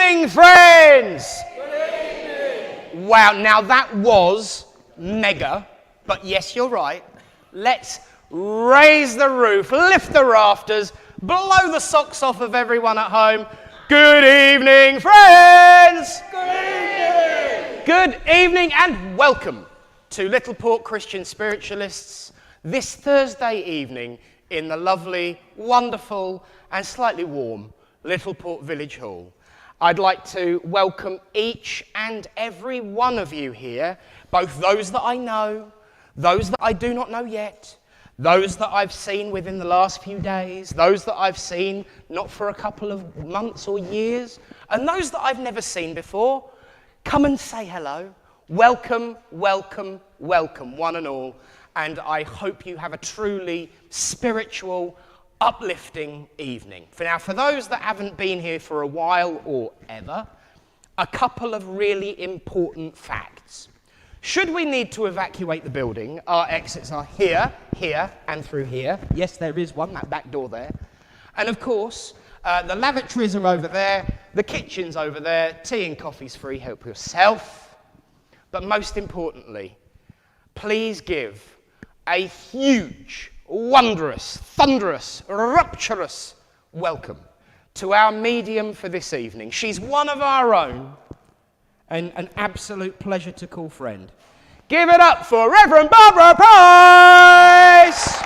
evening, friends! Good evening! Wow, now that was mega, but yes, you're right. Let's raise the roof, lift the rafters, blow the socks off of everyone at home. Good evening, friends! Good evening! Good evening and welcome to Littleport Christian Spiritualists this Thursday evening in the lovely, wonderful and slightly warm Littleport Village Hall. I'd like to welcome each and every one of you here, both those that I know, those that I do not know yet, those that I've seen within the last few days, those that I've seen not for a couple of months or years, and those that I've never seen before. Come and say hello. Welcome, welcome, welcome, one and all. And I hope you have a truly spiritual, uplifting evening. For those that haven't been here for a while or ever, a couple of really important facts. Should we need to evacuate the building, our exits are here, here, and through here. Yes, there is one, that back door there. And of course, the lavatories are over there, the kitchen's over there, tea and coffee's free, help yourself. But most importantly, please give a huge, wondrous, thunderous, rapturous welcome to our medium for this evening. She's one of our own and an absolute pleasure to call friend. Give it up for Rev Barbara Price!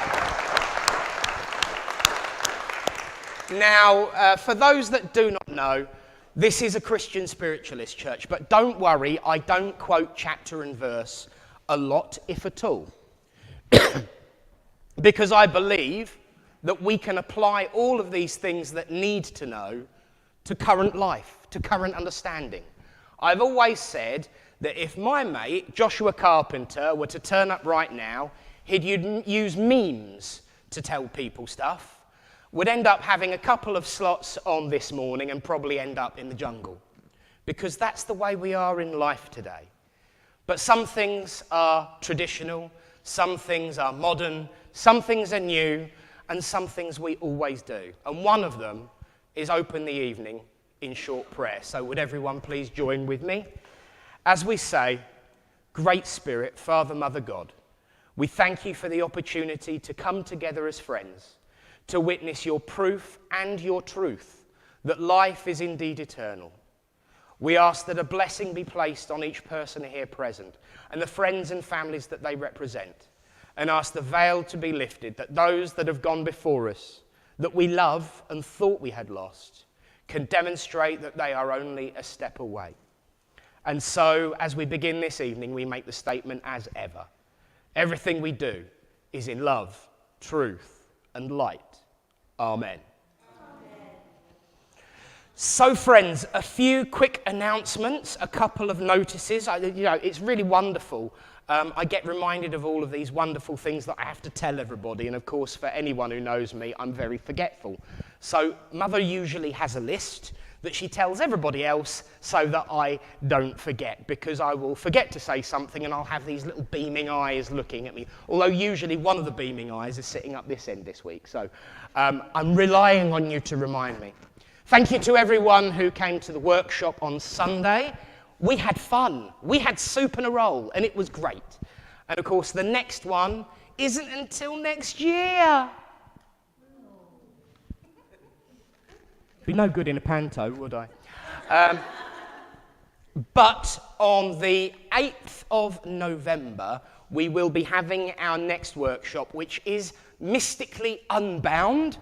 Now, for those that do not know, this is a Christian spiritualist church, but don't worry, I don't quote chapter and verse a lot, if at all. Because I believe that we can apply all of these things that need to know to current life, to current understanding. I've always said that if my mate, Joshua Carpenter, were to turn up right now, he'd use memes to tell people stuff, would end up having a couple of slots on this morning and probably end up in the jungle. Because that's the way we are in life today. But some things are traditional, some things are modern, some things are new, and some things we always do. And one of them is open the evening in short prayer. So would everyone please join with me? As we say, Great Spirit, Father, Mother, God, we thank you for the opportunity to come together as friends, to witness your proof and your truth, that life is indeed eternal. We ask that a blessing be placed on each person here present and the friends and families that they represent, and ask the veil to be lifted, that those that have gone before us, that we love and thought we had lost, can demonstrate that they are only a step away. And so, as we begin this evening, we make the statement as ever. Everything we do is in love, truth, and light. Amen. So friends, a few quick announcements, a couple of notices. It's really wonderful. I get reminded of all of these wonderful things that I have to tell everybody. And of course, for anyone who knows me, I'm very forgetful. So Mother usually has a list that she tells everybody else so that I don't forget, because I will forget to say something and I'll have these little beaming eyes looking at me. Although usually one of the beaming eyes is sitting up this end this week. So I'm relying on you to remind me. Thank you to everyone who came to the workshop on Sunday. We had fun. We had soup and a roll, and it was great. And of course, the next one isn't until next year. Be no good in a panto, would I? But on the 8th of November, we will be having our next workshop, which is Mystically Unbound.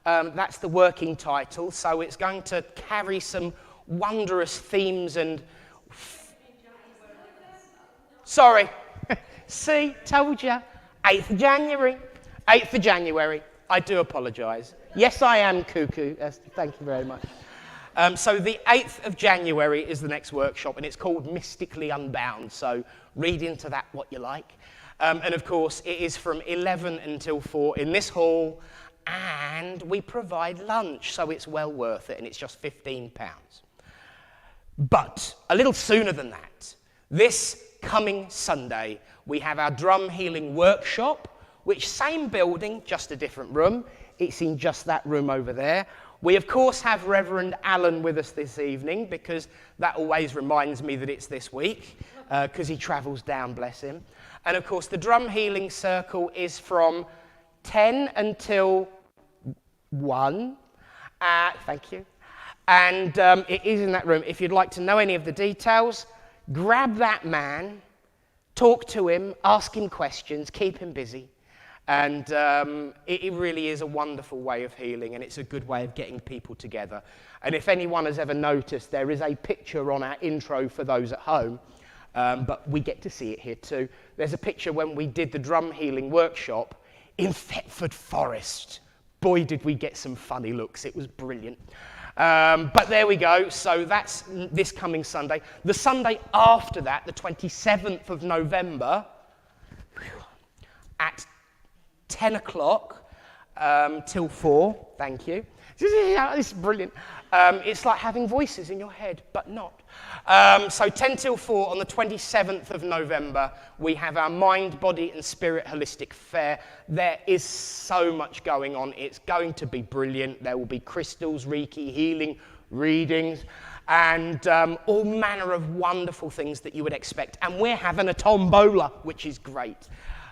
That's the working title, so it's going to carry some wondrous themes and... Sorry. See, told you. 8th of January. 8th of January. I do apologise. Yes, I am cuckoo. Thank you very much. So the 8th of January is the next workshop, and it's called Mystically Unbound. So read into that what you like. And of course, it is from 11 until 4 in this hall, and we provide lunch, so it's well worth it, and it's just £15. But a little sooner than that, this coming Sunday, we have our drum healing workshop, which same building, just a different room. It's in just that room over there. We, of course, have Reverend Alan with us this evening because that always reminds me that it's this week because he travels down, bless him. And, of course, the Drum Healing Circle is from 10 until 1. Thank you. And it is in that room. If you'd like to know any of the details, grab that man, talk to him, ask him questions, keep him busy. And it really is a wonderful way of healing, and it's a good way of getting people together. And if anyone has ever noticed, there is a picture on our intro for those at home, but we get to see it here too. There's a picture when we did the drum healing workshop in Thetford Forest. Boy, did we get some funny looks. It was brilliant. But there we go. So that's this coming Sunday. The Sunday after that, the 27th of November, at 10 o'clock till 4, thank you. This is brilliant. It's like having voices in your head, but not. So 10 till 4 on the 27th of November, we have our Mind, Body and Spirit Holistic Fair. There is so much going on. It's going to be brilliant. There will be crystals, Reiki, healing, readings, and all manner of wonderful things that you would expect. And we're having a tombola, which is great.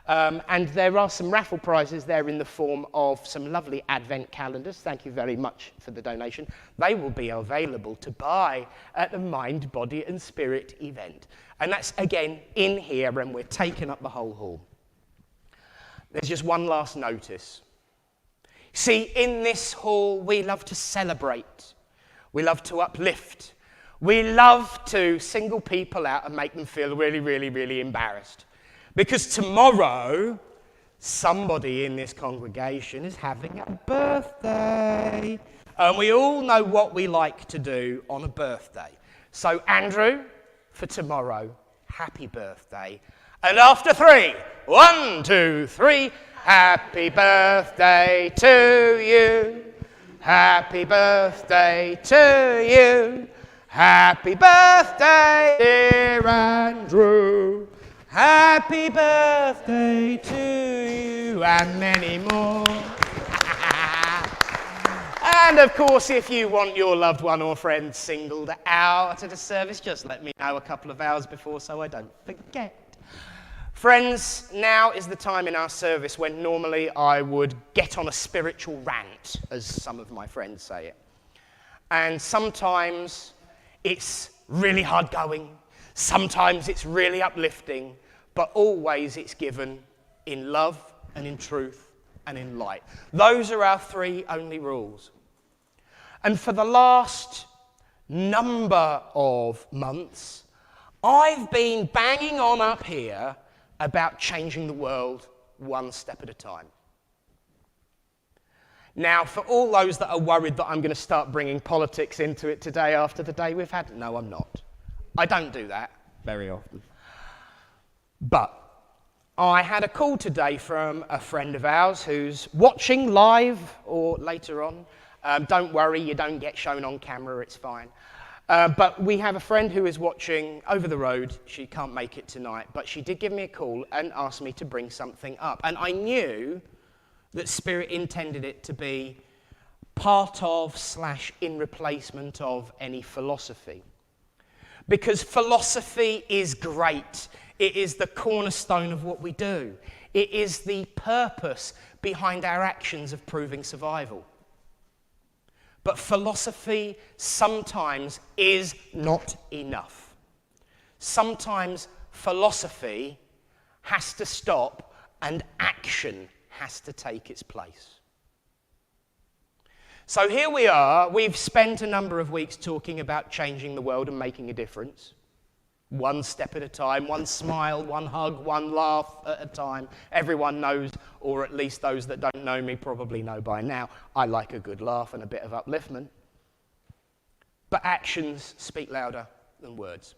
And there are some raffle prizes there in the form of some lovely advent calendars. Thank you very much for the donation. They will be available to buy at the Mind, Body and Spirit event. And that's, again, in here, and we're taking up the whole hall. There's just one last notice. See, in this hall, we love to celebrate. We love to uplift. We love to single people out and make them feel really, really, really embarrassed. Because tomorrow, somebody in this congregation is having a birthday. And we all know what we like to do on a birthday. So, Andrew, for tomorrow, happy birthday. And after 3, 1, 2, 3, happy birthday to you. Happy birthday to you. Happy birthday, dear Andrew. Happy birthday to you, and many more. And of course, if you want your loved one or friend singled out at a service, just let me know a couple of hours before so I don't forget. Friends, now is the time in our service when normally I would get on a spiritual rant, as some of my friends say it. And sometimes it's really hard going, sometimes it's really uplifting, but always it's given in love and in truth and in light. Those are our 3 only rules. And for the last number of months, I've been banging on up here about changing the world one step at a time. Now, for all those that are worried that I'm going to start bringing politics into it today after the day we've had, no, I'm not. I don't do that very often. But I had a call today from a friend of ours who's watching live or later on. Don't worry, you don't get shown on camera, it's fine. But we have a friend who is watching over the road. She can't make it tonight, but she did give me a call and asked me to bring something up. And I knew that Spirit intended it to be part of / in replacement of any philosophy. Because philosophy is great. It is the cornerstone of what we do. It is the purpose behind our actions of proving survival. But philosophy sometimes is not enough. Sometimes philosophy has to stop and action has to take its place. So here we are. We've spent a number of weeks talking about changing the world and making a difference. One step at a time, one smile, one hug, one laugh at a time. Everyone knows, or at least those that don't know me probably know by now, I like a good laugh and a bit of upliftment. But actions speak louder than words.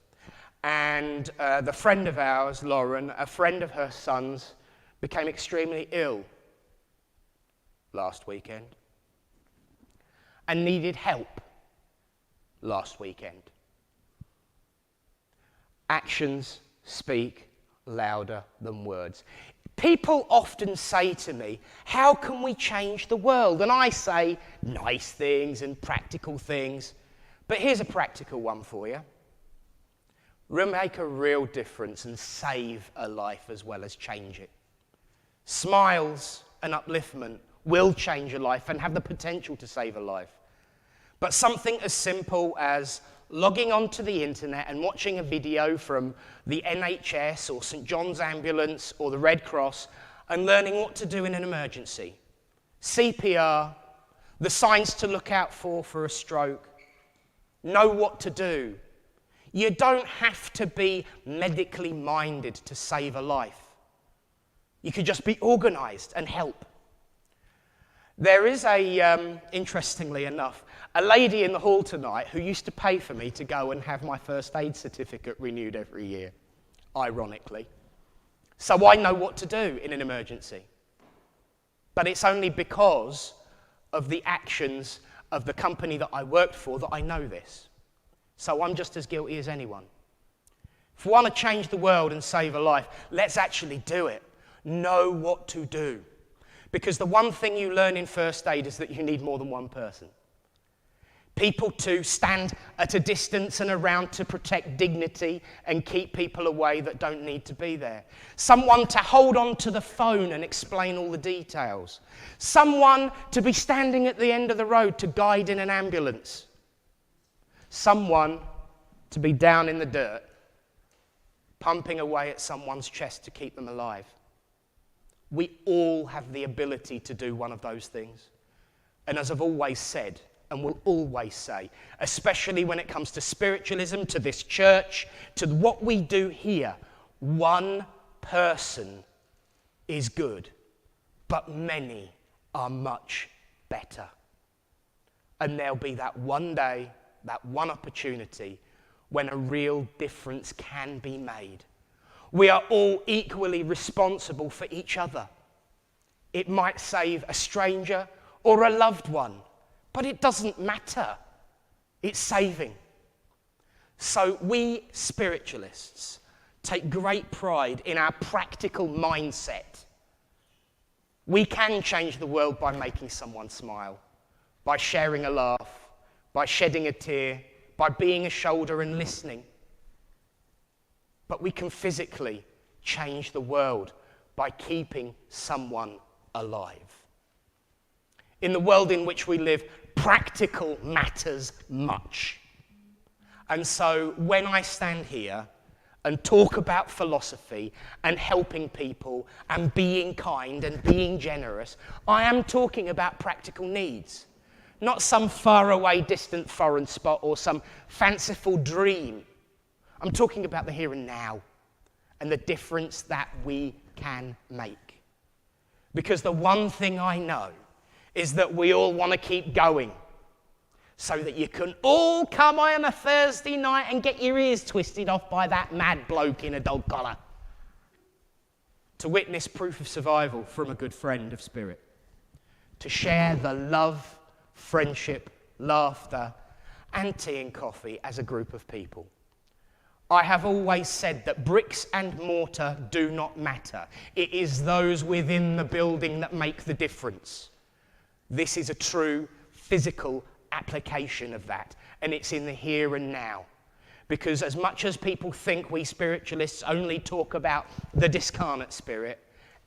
And the friend of ours, Lauren, a friend of her son's, became extremely ill last weekend and needed help last weekend. Actions speak louder than words. People often say to me, how can we change the world? And I say nice things and practical things. But here's a practical one for you. Make a real difference and save a life as well as change it. Smiles and upliftment will change a life and have the potential to save a life. But something as simple as logging onto the internet and watching a video from the NHS or St. John's Ambulance or the Red Cross and learning what to do in an emergency. CPR, the signs to look out for a stroke, know what to do. You don't have to be medically minded to save a life. You could just be organised and help. There is interestingly enough, a lady in the hall tonight who used to pay for me to go and have my first aid certificate renewed every year, ironically. So I know what to do in an emergency. But it's only because of the actions of the company that I worked for that I know this. So I'm just as guilty as anyone. If we want to change the world and save a life, let's actually do it. Know what to do. Because the one thing you learn in first aid is that you need more than one person. People to stand at a distance and around to protect dignity and keep people away that don't need to be there. Someone to hold on to the phone and explain all the details. Someone to be standing at the end of the road to guide in an ambulance. Someone to be down in the dirt, pumping away at someone's chest to keep them alive. We all have the ability to do one of those things. And as I've always said, and will always say, especially when it comes to spiritualism, to this church, to what we do here, one person is good, but many are much better. And there'll be that one day, that one opportunity, when a real difference can be made. We are all equally responsible for each other. It might save a stranger or a loved one, but it doesn't matter. It's saving. So we spiritualists take great pride in our practical mindset. We can change the world by making someone smile, by sharing a laugh, by shedding a tear, by being a shoulder and listening. But we can physically change the world by keeping someone alive. In the world in which we live, practical matters much. And so when I stand here and talk about philosophy and helping people and being kind and being generous, I am talking about practical needs, not some faraway, distant foreign spot or some fanciful dream. I'm talking about the here and now and the difference that we can make. Because the one thing I know is that we all want to keep going so that you can all come on a Thursday night and get your ears twisted off by that mad bloke in a dog collar to witness proof of survival from a good friend of spirit, to share the love, friendship, laughter, and tea and coffee as a group of people. I have always said that bricks and mortar do not matter. It is those within the building that make the difference. This is a true physical application of that, and it's in the here and now. Because as much as people think we spiritualists only talk about the discarnate spirit,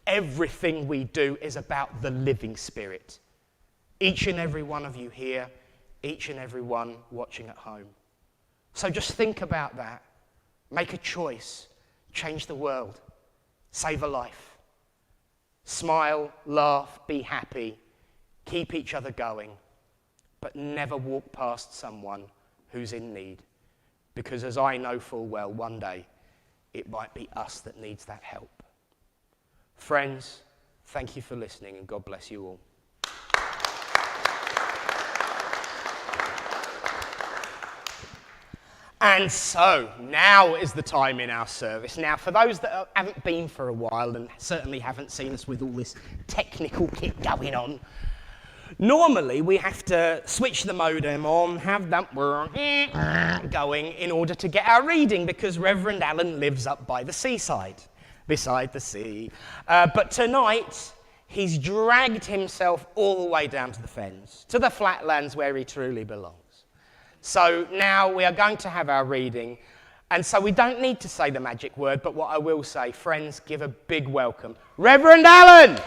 everything we do is about the living spirit. Each and every one of you here, each and every one watching at home. So just think about that. Make a choice. Change the world. Save a life. Smile, laugh, be happy. Keep each other going. But never walk past someone who's in need. Because as I know full well, one day it might be us that needs that help. Friends, thank you for listening and God bless you all. And so, now is the time in our service. Now, for those that haven't been for a while and certainly haven't seen us with all this technical kit going on, normally we have to switch the modem on, have that going in order to get our reading because Reverend Alan lives up by the seaside. beside the sea. But tonight, he's dragged himself all the way down to the fens, to the flatlands where he truly belongs. So now we are going to have our reading, and so we don't need to say the magic word, but what I will say, friends, give a big welcome. Reverend Alan!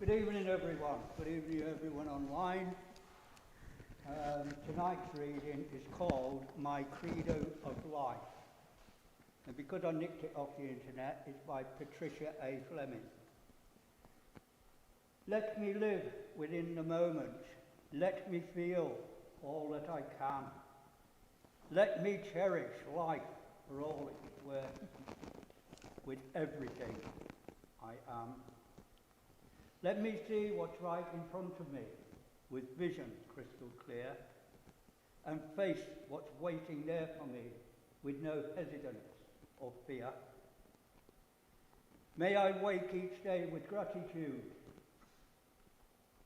Good evening, everyone. Good evening, everyone online. Tonight's reading is called My Credo of Life. And because I nicked it off the internet, it's by Patricia A. Fleming. Let me live within the moment. Let me feel all that I can. Let me cherish life for all it's worth, with everything I am. Let me see what's right in front of me, with vision crystal clear, and face what's waiting there for me, with no hesitance or fear. May I wake each day with gratitude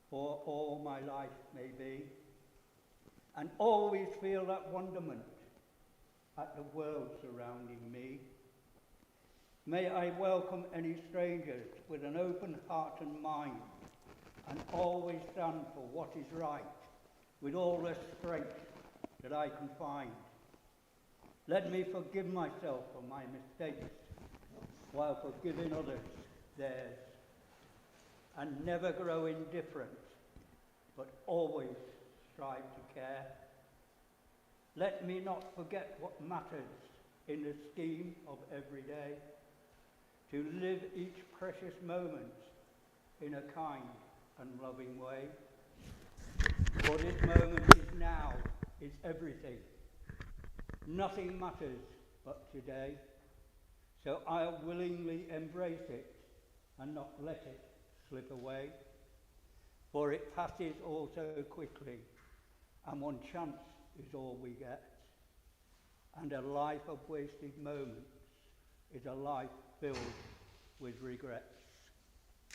for all my life may be, and always feel that wonderment at the world surrounding me. May I welcome any strangers with an open heart and mind, and always stand for what is right with all the strength that I can find. Let me forgive myself for my mistakes while forgiving others theirs, and never grow indifferent, but always strive to care. Let me not forget what matters in the scheme of every day, to live each precious moment in a kind and loving way. For this moment is now, is everything. Nothing matters but today. So I'll willingly embrace it and not let it slip away. For it passes all so quickly, and one chance is all we get. And a life of wasted moments is a life filled with regrets.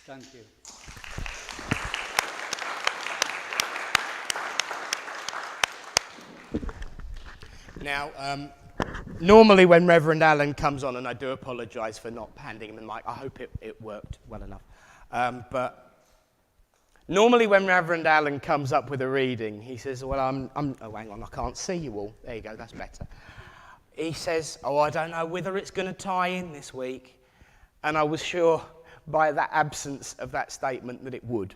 Thank you. Now, normally when Reverend Alan comes on, and I do apologise for not handing him the mic, I hope it worked well enough. But normally when Reverend Alan comes up with a reading, he says, well, oh, hang on, I can't see you all. There you go, that's better. He says, oh, I don't know whether it's going to tie in this week. And I was sure by that absence of that statement that it would.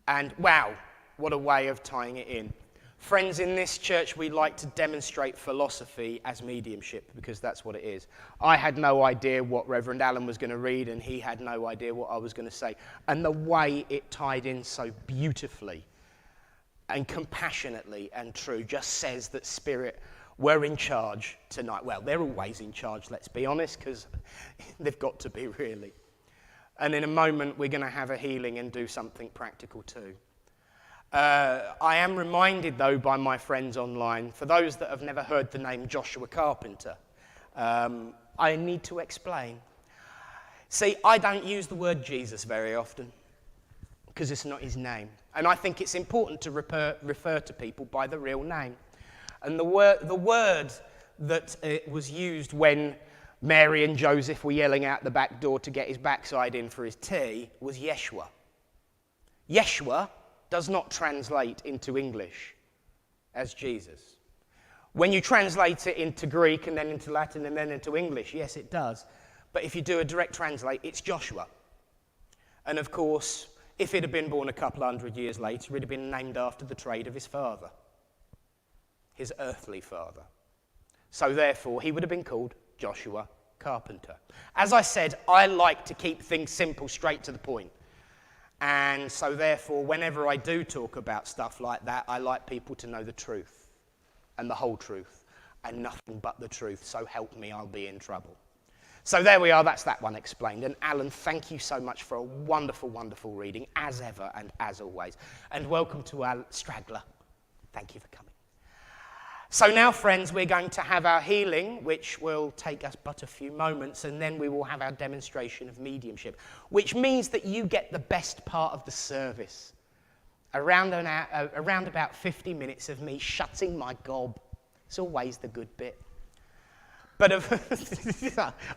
And wow, what a way of tying it in. Friends, in this church, we like to demonstrate philosophy as mediumship, because that's what it is. I had no idea what Reverend Alan was going to read, and he had no idea what I was going to say. And the way it tied in so beautifully and compassionately and true just says that Spirit were in charge tonight. Well, they're always in charge, let's be honest, because they've got to be, really. And in a moment, we're going to have a healing and do something practical too. I am reminded, though, by my friends online, for those that have never heard the name Joshua Carpenter, I need to explain. See, I don't use the word Jesus very often, because it's not his name. And I think it's important to refer to people by the real name. And the word that was used when Mary and Joseph were yelling out the back door to get his backside in for his tea was Yeshua. Yeshua does not translate into English as Jesus. When you translate it into Greek and then into Latin and then into English, yes, it does. But if you do a direct translate, it's Joshua. And of course, if it had been born a couple hundred years later, it would have been named after the trade of his father, his earthly father. So therefore, he would have been called Joshua Carpenter. As I said, I like to keep things simple, straight to the point. And so therefore, whenever I do talk about stuff like that, I like people to know the truth and the whole truth and nothing but the truth. So help me, I'll be in trouble. So there we are, that's that one explained. And Alan, thank you so much for a wonderful, wonderful reading, as ever and as always. And welcome to our straggler. Thank you for coming. So now, friends, we're going to have our healing, which will take us but a few moments, and then we will have our demonstration of mediumship, which means that you get the best part of the service. Around about 50 minutes of me shutting my gob It's always the good bit. But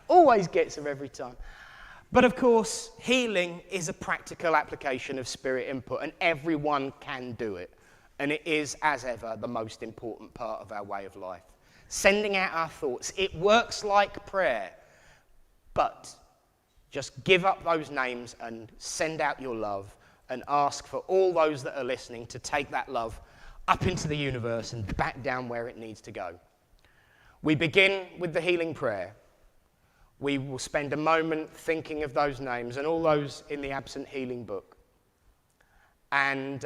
always gets them every time. But of course, healing is a practical application of spirit input, and everyone can do it. And it is, as ever, the most important part of our way of life. Sending out our thoughts, it works like prayer. But just give up those names and send out your love and ask for all those that are listening to take that love up into the universe and back down where it needs to go. We begin with the healing prayer. We will spend a moment thinking of those names and all those in the absent healing book. And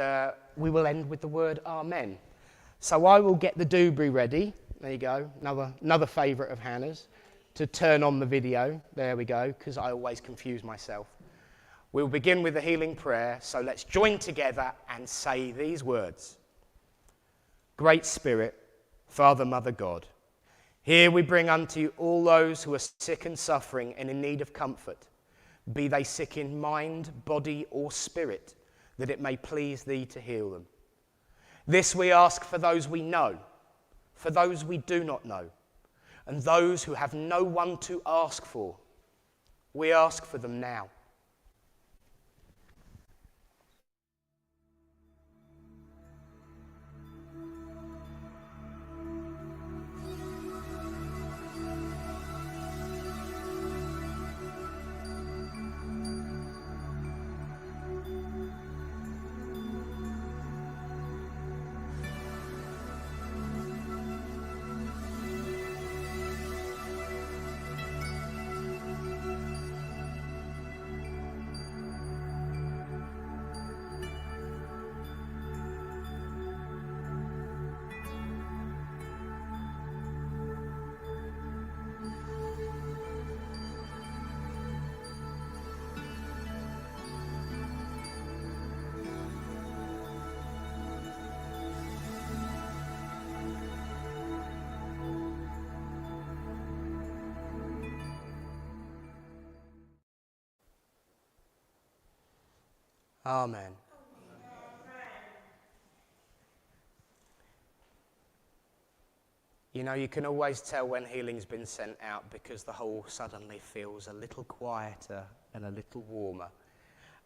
we will end with the word Amen. So I will get the doobry ready. There you go, another favourite of Hannah's, to turn on the video. There we go, because I always confuse myself. We'll begin with the healing prayer, so let's join together and say these words. Great Spirit, Father, Mother, God, here we bring unto you all those who are sick and suffering and in need of comfort, be they sick in mind, body, or spirit, that it may please thee to heal them. This we ask for those we know, for those we do not know, and those who have no one to ask for. We ask for them now. Amen. You know, you can always tell when healing's been sent out because the hall suddenly feels a little quieter and a little warmer.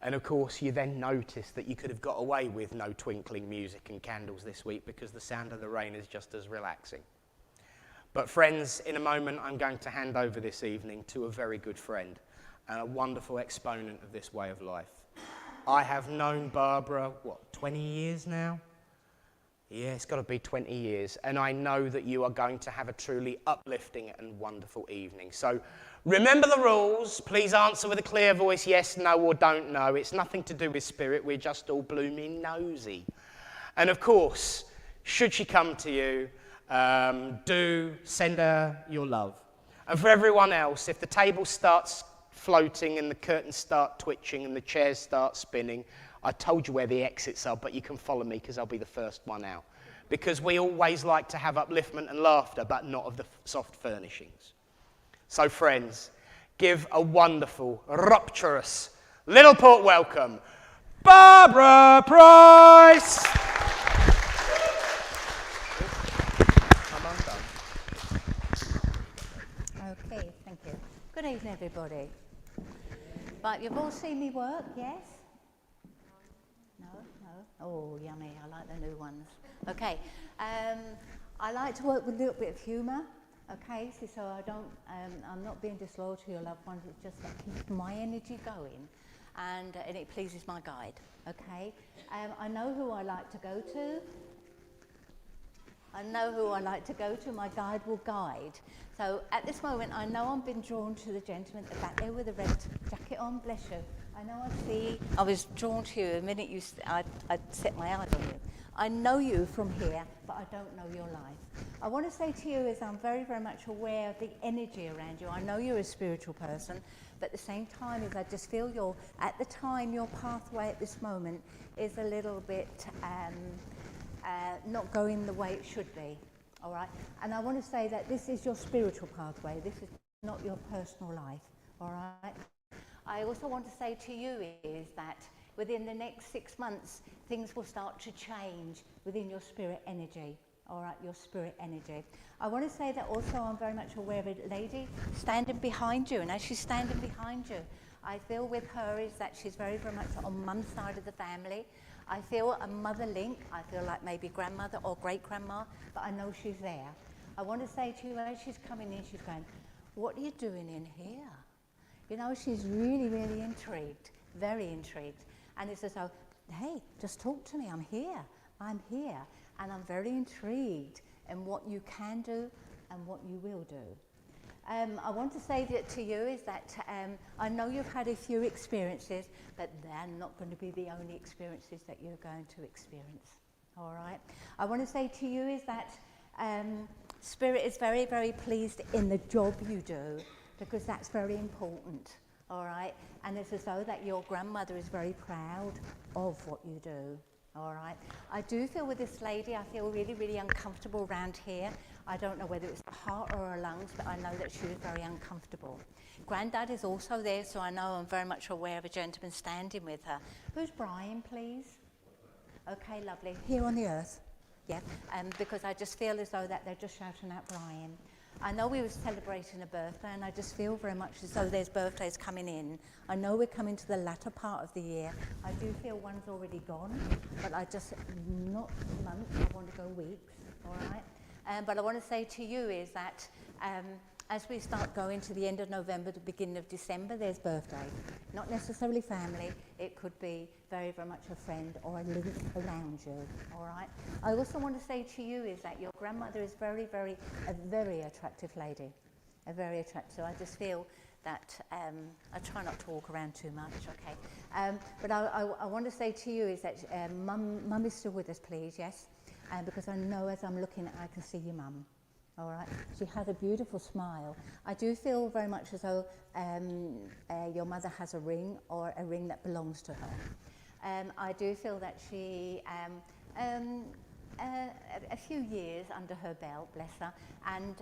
And of course, you then notice that you could have got away with no twinkling music and candles this week because the sound of the rain is just as relaxing. But friends, in a moment, I'm going to hand over this evening to a very good friend and a wonderful exponent of this way of life. I have known Barbara, 20 years now? Yeah, it's got to be 20 years. And I know that you are going to have a truly uplifting and wonderful evening. So remember the rules. Please answer with a clear voice, yes, no, or don't know. It's nothing to do with spirit. We're just all blooming nosy. And of course, should she come to you, do send her your love. And for everyone else, if the table starts floating and the curtains start twitching and the chairs start spinning, I told you where the exits are, but you can follow me because I'll be the first one out. Because we always like to have upliftment and laughter, but not of the soft furnishings. So friends, give a wonderful, rapturous Littleport welcome, Barbara Price! Okay, thank you. Good evening, everybody. Right, you've all seen me work, yes? No? Oh, yummy, I like the new ones. Okay, I like to work with a little bit of humour, okay, so I don't, I'm not being disloyal to your loved ones, it's just that keeps my energy going and it pleases my guide, okay? I know who I like to go to. My guide will guide. So at this moment, I know I'm being drawn to the gentleman at the back there with the red jacket on, bless you. I was drawn to you the minute I set my eyes on you. I know you from here, but I don't know your life. I want to say to you is I'm very, very much aware of the energy around you. I know you're a spiritual person, but at the same time, I just feel your pathway at this moment is a little bit not going the way it should be, all right? And I want to say that this is your spiritual pathway. This is not your personal life, all right? I also want to say to you is that within the next 6 months, things will start to change within your spirit energy, all right, your spirit energy. I want to say that also I'm very much aware of a lady standing behind you, and as she's standing behind you, I feel with her is that she's very, very much on mum's side of the family. I feel a mother link. I feel like maybe grandmother or great-grandma, but I know she's there. I want to say to you, as she's coming in, she's going, what are you doing in here? You know, she's really, really intrigued, very intrigued. And it's as though, hey, just talk to me, I'm here, and I'm very intrigued in what you can do and what you will do. I want to say that to you is that I know you've had a few experiences, but they're not going to be the only experiences that you're going to experience, all right? I want to say to you is that Spirit is very, very pleased in the job you do, because that's very important, all right? And it's as though that your grandmother is very proud of what you do, all right? I do feel with this lady, I feel really, really uncomfortable around here. I don't know whether it's the heart or her lungs, but I know that she was very uncomfortable. Granddad is also there, so I know I'm very much aware of a gentleman standing with her. Who's Brian, please? Okay, lovely. Here on the earth, yeah, because I just feel as though that they're just shouting out Brian. I know we were celebrating a birthday, and I just feel very much as though there's birthdays coming in. I know we're coming to the latter part of the year. I do feel one's already gone, but I just, not months, I want to go weeks, all right? But I want to say to you is that as we start going to the end of November, the beginning of December, there's birthday. Not necessarily family, it could be very, very much a friend or a link around you, all right? I also want to say to you is that your grandmother is a very attractive lady, a very attractive. I just feel that, I try not to walk around too much, okay? But I want to say to you is that Mum is still with us, please, yes? Because I know as I'm looking at, I can see your mum. All right, she had a beautiful smile. I do feel very much as though your mother has a ring or a ring that belongs to her. I do feel that she, a few years under her belt, bless her, and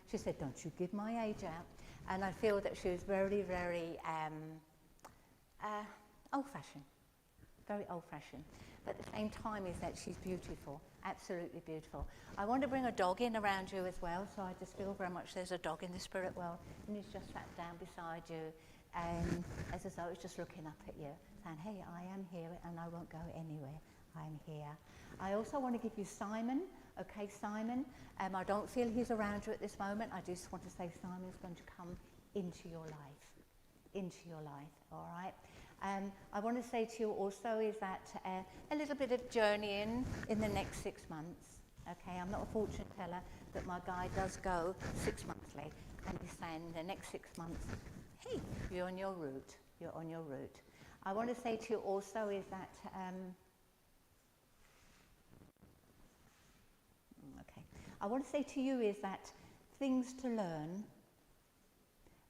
she said, don't you give my age out. And I feel that she was very, very old-fashioned, very old-fashioned. But at the same time is that she's beautiful, absolutely beautiful. I want to bring a dog in around you as well, so I just feel very much there's a dog in the spirit world, and he's just sat down beside you, and as though it's just looking up at you, saying, hey, I am here, and I won't go anywhere, I'm here. I also want to give you Simon, okay, Simon. I don't feel he's around you at this moment. I just want to say Simon's going to come into your life, all right? I want to say to you also is that a little bit of journeying in the next 6 months. Okay, I'm not a fortune teller, but my guide does go 6 monthly, and he's saying the next 6 months, hey, you're on your route, you're on your route. I want to say to you also is that, I want to say to you is that things to learn,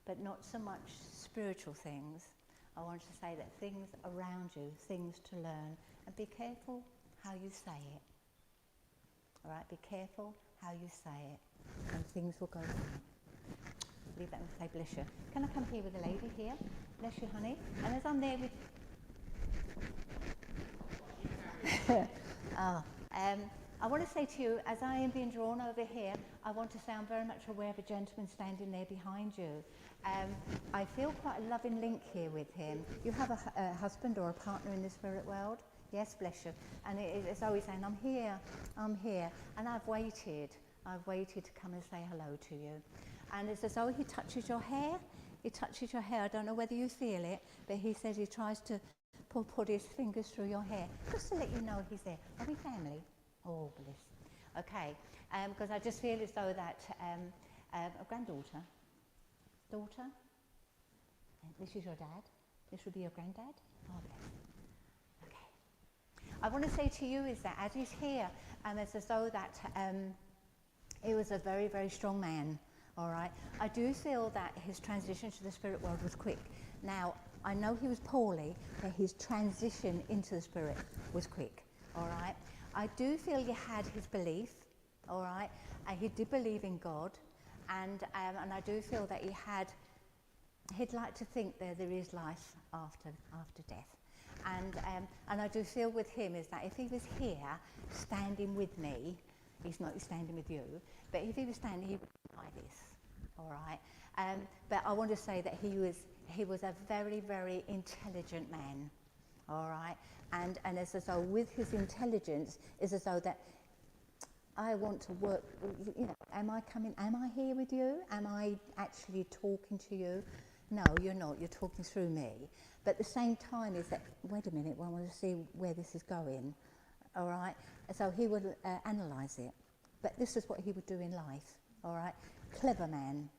but not so much spiritual things. I want to say that things around you, things to learn, and be careful how you say it. All right, be careful how you say it, and things will go fine. Leave that and say, bless you. Can I come here with a lady here? Bless you, honey. And as I'm there with... I want to say to you, as I am being drawn over here, I want to say I'm very much aware of a gentleman standing there behind you. I feel quite a loving link here with him. You have a husband or a partner in the spirit world? Yes, bless you. And it's always saying, I'm here, and I've waited to come and say hello to you. And it's as though he touches your hair. I don't know whether you feel it, but he says he tries to put his fingers through your hair, just to let you know he's there. Are we family? Oh, bliss. Okay, because I just feel as though that a granddaughter, daughter, this is your dad, this will be your granddad. Oh, bless. Okay. I want to say to you is that as he's here, it's as though that he was a very, very strong man, all right? I do feel that his transition to the spirit world was quick. Now, I know he was poorly, but his transition into the spirit was quick, all right? I do feel he had his belief, all right? He did believe in God, and I do feel that he'd like to think there is life after death. And I do feel with him is that if he was here, standing with me, he's not standing with you, but if he was standing, he would be like this, all right? But I want to say that he was a very, very intelligent man, all right? And it's as though with his intelligence, it's as though that I want to work, you know, am I here with you? Am I actually talking to you? No, you're not, you're talking through me. But at the same time is that, wait a minute, well, I want to see where this is going, all right? So he would analyse it. But this is what he would do in life, all right? Clever man,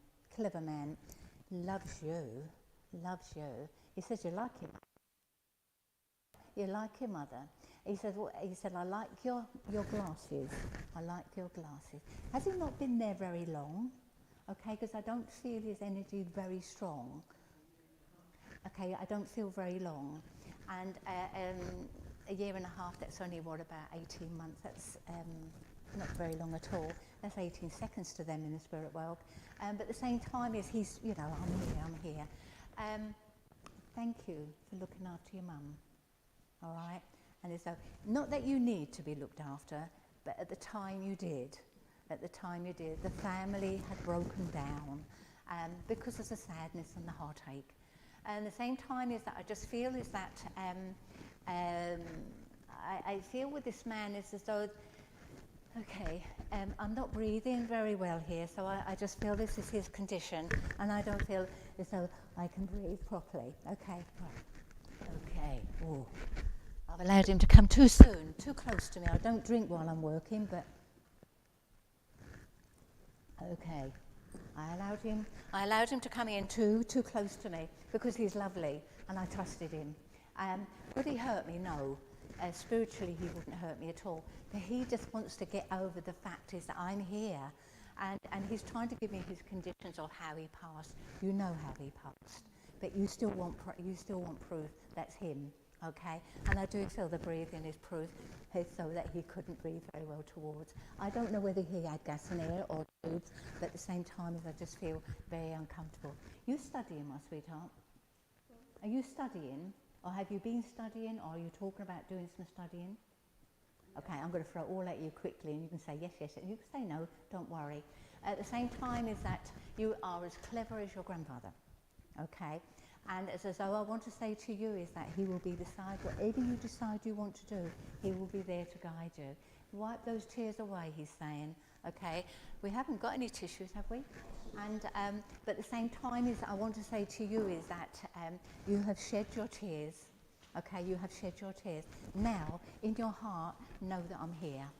loves you. He says, you like him. You like your mother. He said, I like your glasses. I like your glasses. Has he not been there very long? Okay, because I don't feel his energy very strong. Okay, I don't feel very long. And a year and a half, that's only, what, about 18 months. That's not very long at all. That's 18 seconds to them in the spirit world. But at the same time, is he's, you know, I'm here. Thank you for looking after your mum. All right? And it's not that you need to be looked after, but at the time you did. At the time you did. The family had broken down because of the sadness and the heartache. And at the same time is that I just feel is that I feel with this man is as though, okay, I'm not breathing very well here, so I just feel this is his condition, and I don't feel as though I can breathe properly. Okay, right. Okay. Ooh. I've allowed him to come too soon, too close to me. I don't drink while I'm working, but okay. I allowed him to come in too close to me because he's lovely and I trusted him. Would he hurt me? No. Spiritually, he wouldn't hurt me at all. But he just wants to get over the fact is that I'm here, and he's trying to give me his conditions of how he passed. You know how he passed, but you still want proof that's him. Okay, and I do feel the breathing is proof so that he couldn't breathe very well towards. I don't know whether he had gas in air or tubes, but at the same time I just feel very uncomfortable. You studying, my sweetheart? Are you studying? Or have you been studying? Or are you talking about doing some studying? Okay, I'm going to throw it all at you quickly and you can say yes, and you can say no, don't worry. At the same time is that you are as clever as your grandfather, okay? And as though I want to say to you is that he will be beside whatever you decide you want to do, he will be there to guide you. Wipe those tears away, he's saying, okay? We haven't got any tissues, have we? And but at the same time is I want to say to you is that you have shed your tears, okay? You have shed your tears. Now, in your heart, know that I'm here,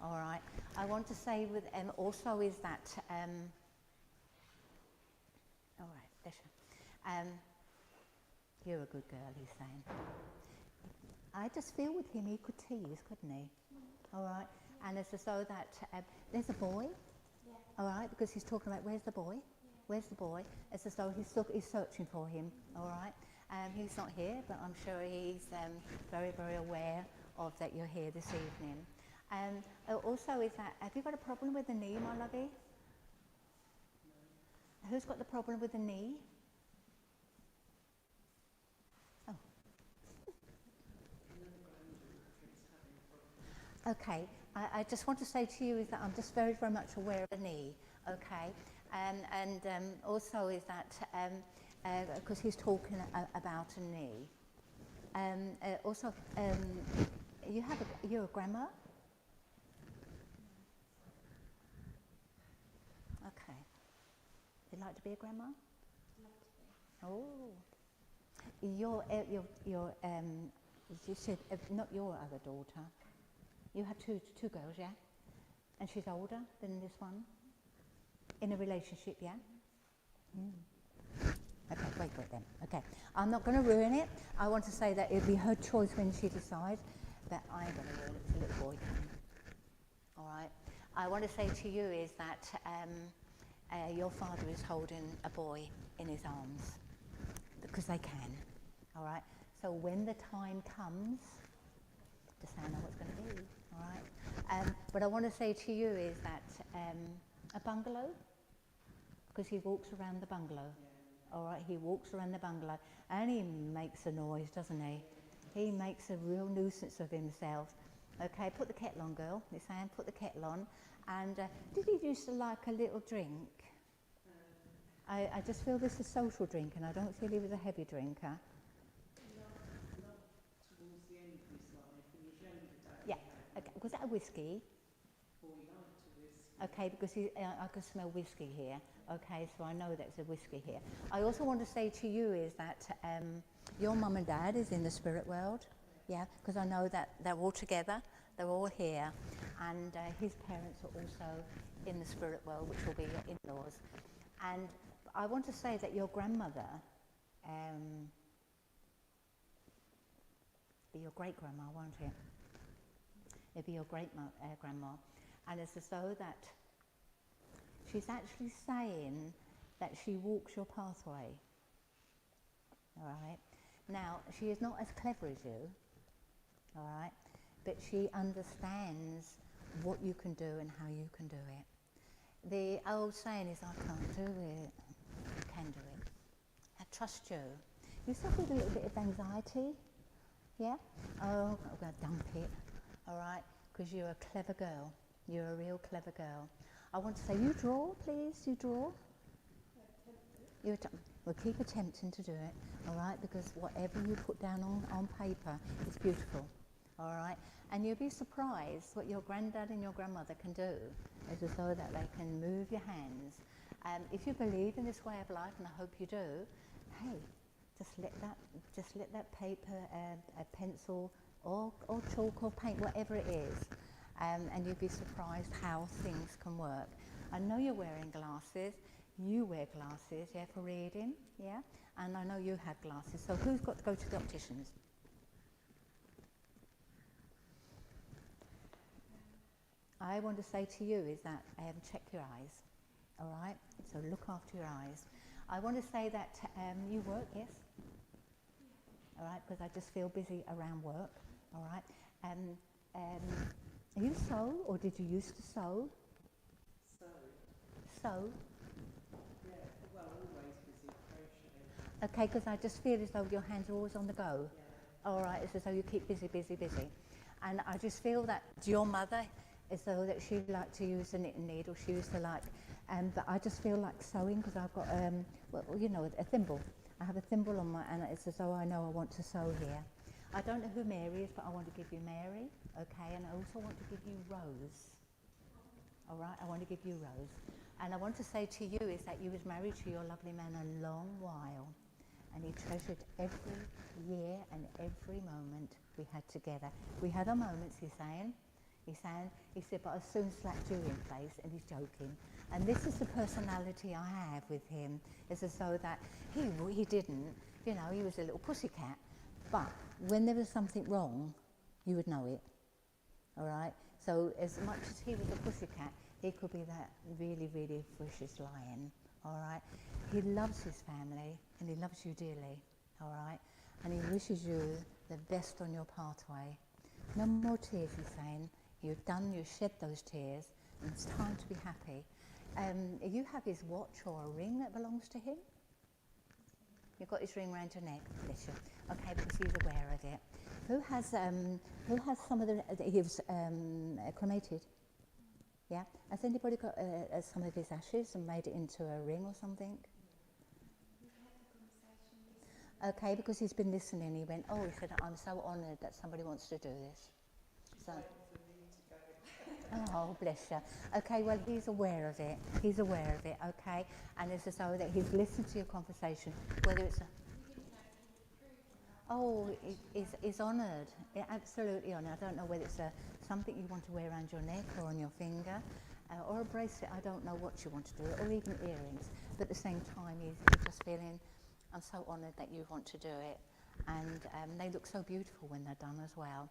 all right? I want to say with also is that, all right, Desha. You're a good girl, he's saying. I just feel with him he could tease, couldn't he? All right. And it's as though that there's a boy. Yeah. All right, because he's talking about where's the boy? Yeah. Where's the boy? It's as though he's searching for him. All right. He's not here, but I'm sure he's very, very aware of that you're here this evening. Also, is that have you got a problem with the knee, my lovey? No. Who's got the problem with the knee? Okay, I just want to say to you is that I'm just very, very much aware of the knee, okay? And also is that, because he's talking about a knee. Also, you're a grandma? Okay. You'd like to be a grandma? I'd like to be. Oh. You said, not your other daughter. You had two girls, yeah? And she's older than this one? In a relationship, yeah? Mm. Okay, wait for it then. Okay, I'm not going to ruin it. I want to say that it'll be her choice when she decides, but I'm going to ruin it for little boy coming. All right? I want to say to you is that your father is holding a boy in his arms because they can. All right? So when the time comes, just I know what's going to be. All right. But I want to say to you is that a bungalow, because he walks around the bungalow. Yeah. All right, he walks around the bungalow and he makes a noise, doesn't he? He makes a real nuisance of himself. Okay, put the kettle on, girl. He's saying, put the kettle on. And did he used to like a little drink? I just feel this is a social drink, and I don't feel he was a heavy drinker. Towards the end of his life, when he was younger, Dad. Yeah. Okay. Was that a whiskey? Or he liked a whiskey. Okay, because I can smell whiskey here. Okay, so I know there's a whiskey here. I also want to say to you is that your mum and dad is in the spirit world. Yeah, because I know that they're all together. They're all here. And his parents are also in the spirit world, which will be your in-laws. And I want to say that your grandmother, be your great-grandma, won't it? It'll be your great-grandma. And it's as though that she's actually saying that she walks your pathway. All right? Now, she is not as clever as you, all right? But she understands what you can do and how you can do it. The old saying is, I can't do it. You can do it. I trust you. You suffer with a little bit of anxiety, yeah? Oh, I'm going to dump it, all right? Because you're a clever girl. You're a real clever girl. I want to say, you draw, please. You draw. We'll keep attempting to do it, all right? Because whatever you put down on paper is beautiful, all right? And you'll be surprised what your granddad and your grandmother can do, as though that they can move your hands. If you believe in this way of life, and I hope you do, hey, just let that paper, a pencil, or chalk or paint, whatever it is, and you'll be surprised how things can work. I know you're wearing glasses. You wear glasses, yeah, for reading, yeah? And I know you have glasses. So who's got to go to the opticians? I want to say to you is that check your eyes, all right? So look after your eyes. I want to say that you work, yes? All right, because I just feel busy around work, all right? You sew, or did you used to sew? Sew? Yeah, well, always busy crocheting. Okay, because I just feel as though your hands are always on the go. Yeah. All right, it's as though you keep busy. And I just feel that your mother, as though that she liked to use a knitting needle, she used to like, but I just feel like sewing because I've got, a thimble. I have a thimble on and it's as though I know I want to sew here. I don't know who Mary is, but I want to give you Mary, okay? And I also want to give you Rose. All right, I want to give you Rose. And I want to say to you is that you was married to your lovely man a long while, and he treasured every year and every moment we had together. We had our moments, he said, but I soon slapped you in place, and he's joking. And this is the personality I have with him, is as though that he didn't, he was a little pussycat, but when there was something wrong, you would know it, all right? So as much as he was a pussycat, he could be that really, really vicious lion, all right? He loves his family, and he loves you dearly, all right? And he wishes you the best on your pathway. No more tears, he's saying. You've shed those tears, and it's time to be happy. You have his watch or a ring that belongs to him? You've got his ring around your neck, bless you. Okay, because he's aware of it. Who has some of he was cremated? Yeah? Has anybody got some of his ashes and made it into a ring or something? Okay, because he's been listening, he went, he said, I'm so honoured that somebody wants to do this. So, oh, bless you. Okay, well, he's aware of it, okay? And it's as though that he's listened to your conversation, whether it's he's honoured, absolutely honoured. I don't know whether it's something you want to wear around your neck or on your finger, or a bracelet, I don't know what you want to do, or even earrings. But at the same time, he's just feeling, I'm so honoured that you want to do it. And they look so beautiful when they're done as well.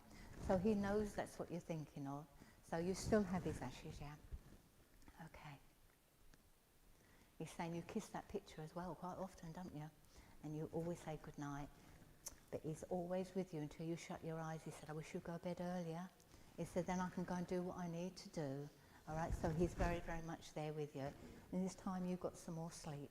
So he knows that's what you're thinking of. So you still have his ashes, yeah? Okay. He's saying you kiss that picture as well quite often, don't you? And you always say goodnight. But he's always with you until you shut your eyes. He said, I wish you'd go to bed earlier. He said, then I can go and do what I need to do. All right, so he's very, very much there with you. And this time you've got some more sleep.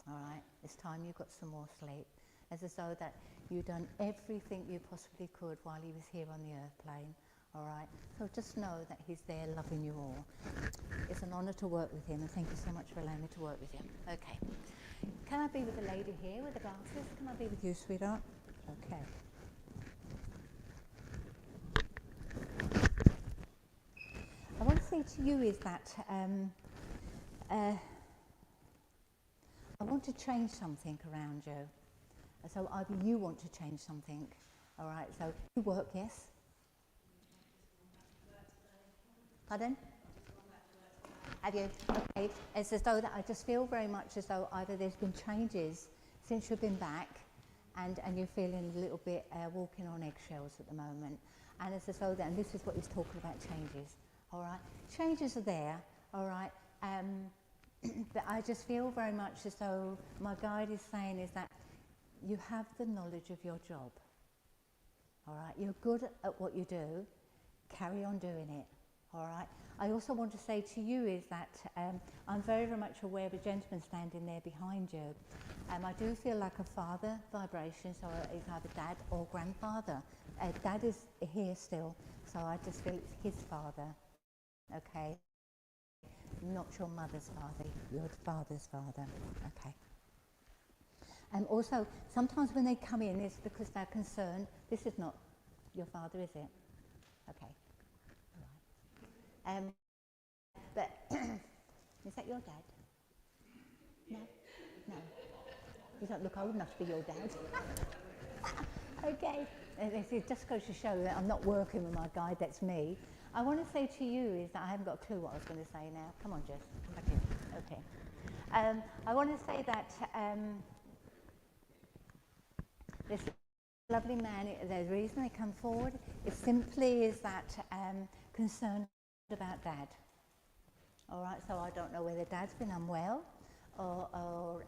All right, this time you've got some more sleep. As though that you've done everything you possibly could while he was here on the earth plane. all right? So just know that he's there loving you all. It's an honour to work with him, and thank you so much for allowing me to work with you. Okay. Can I be with the lady here with the glasses? Can I be with you, sweetheart? Okay. I want to say to you is that I want to change something around you. So either you want to change something, all right? So you work, yes? Pardon? Have you? Okay. It's as though that I just feel very much as though either there's been changes since you've been back, and you're feeling a little bit walking on eggshells at the moment. And it's as though that, and this is what he's talking about, changes. All right, changes are there. All right, but I just feel very much as though my guide is saying is that you have the knowledge of your job. All right, you're good at what you do. Carry on doing it. All right. I also want to say to you is that I'm very, very much aware of a gentleman standing there behind you. I do feel like a father vibration, so it's either dad or grandfather. Dad is here still, so I just feel it's his father. Okay. Not your mother's father, your father's father. Okay. Also, sometimes when they come in, it's because they're concerned. This is not your father, is it? Okay. All right. But is that your dad? No? No. You don't look old enough to be your dad. Okay. It just goes to show that I'm not working with my guide, that's me. I want to say to you is that I haven't got a clue what I was going to say now. Come on, Jess. Come back in. Okay. I want to say that this lovely man, the reason they come forward is simply is that concerned about dad. All right, so I don't know whether dad's been unwell or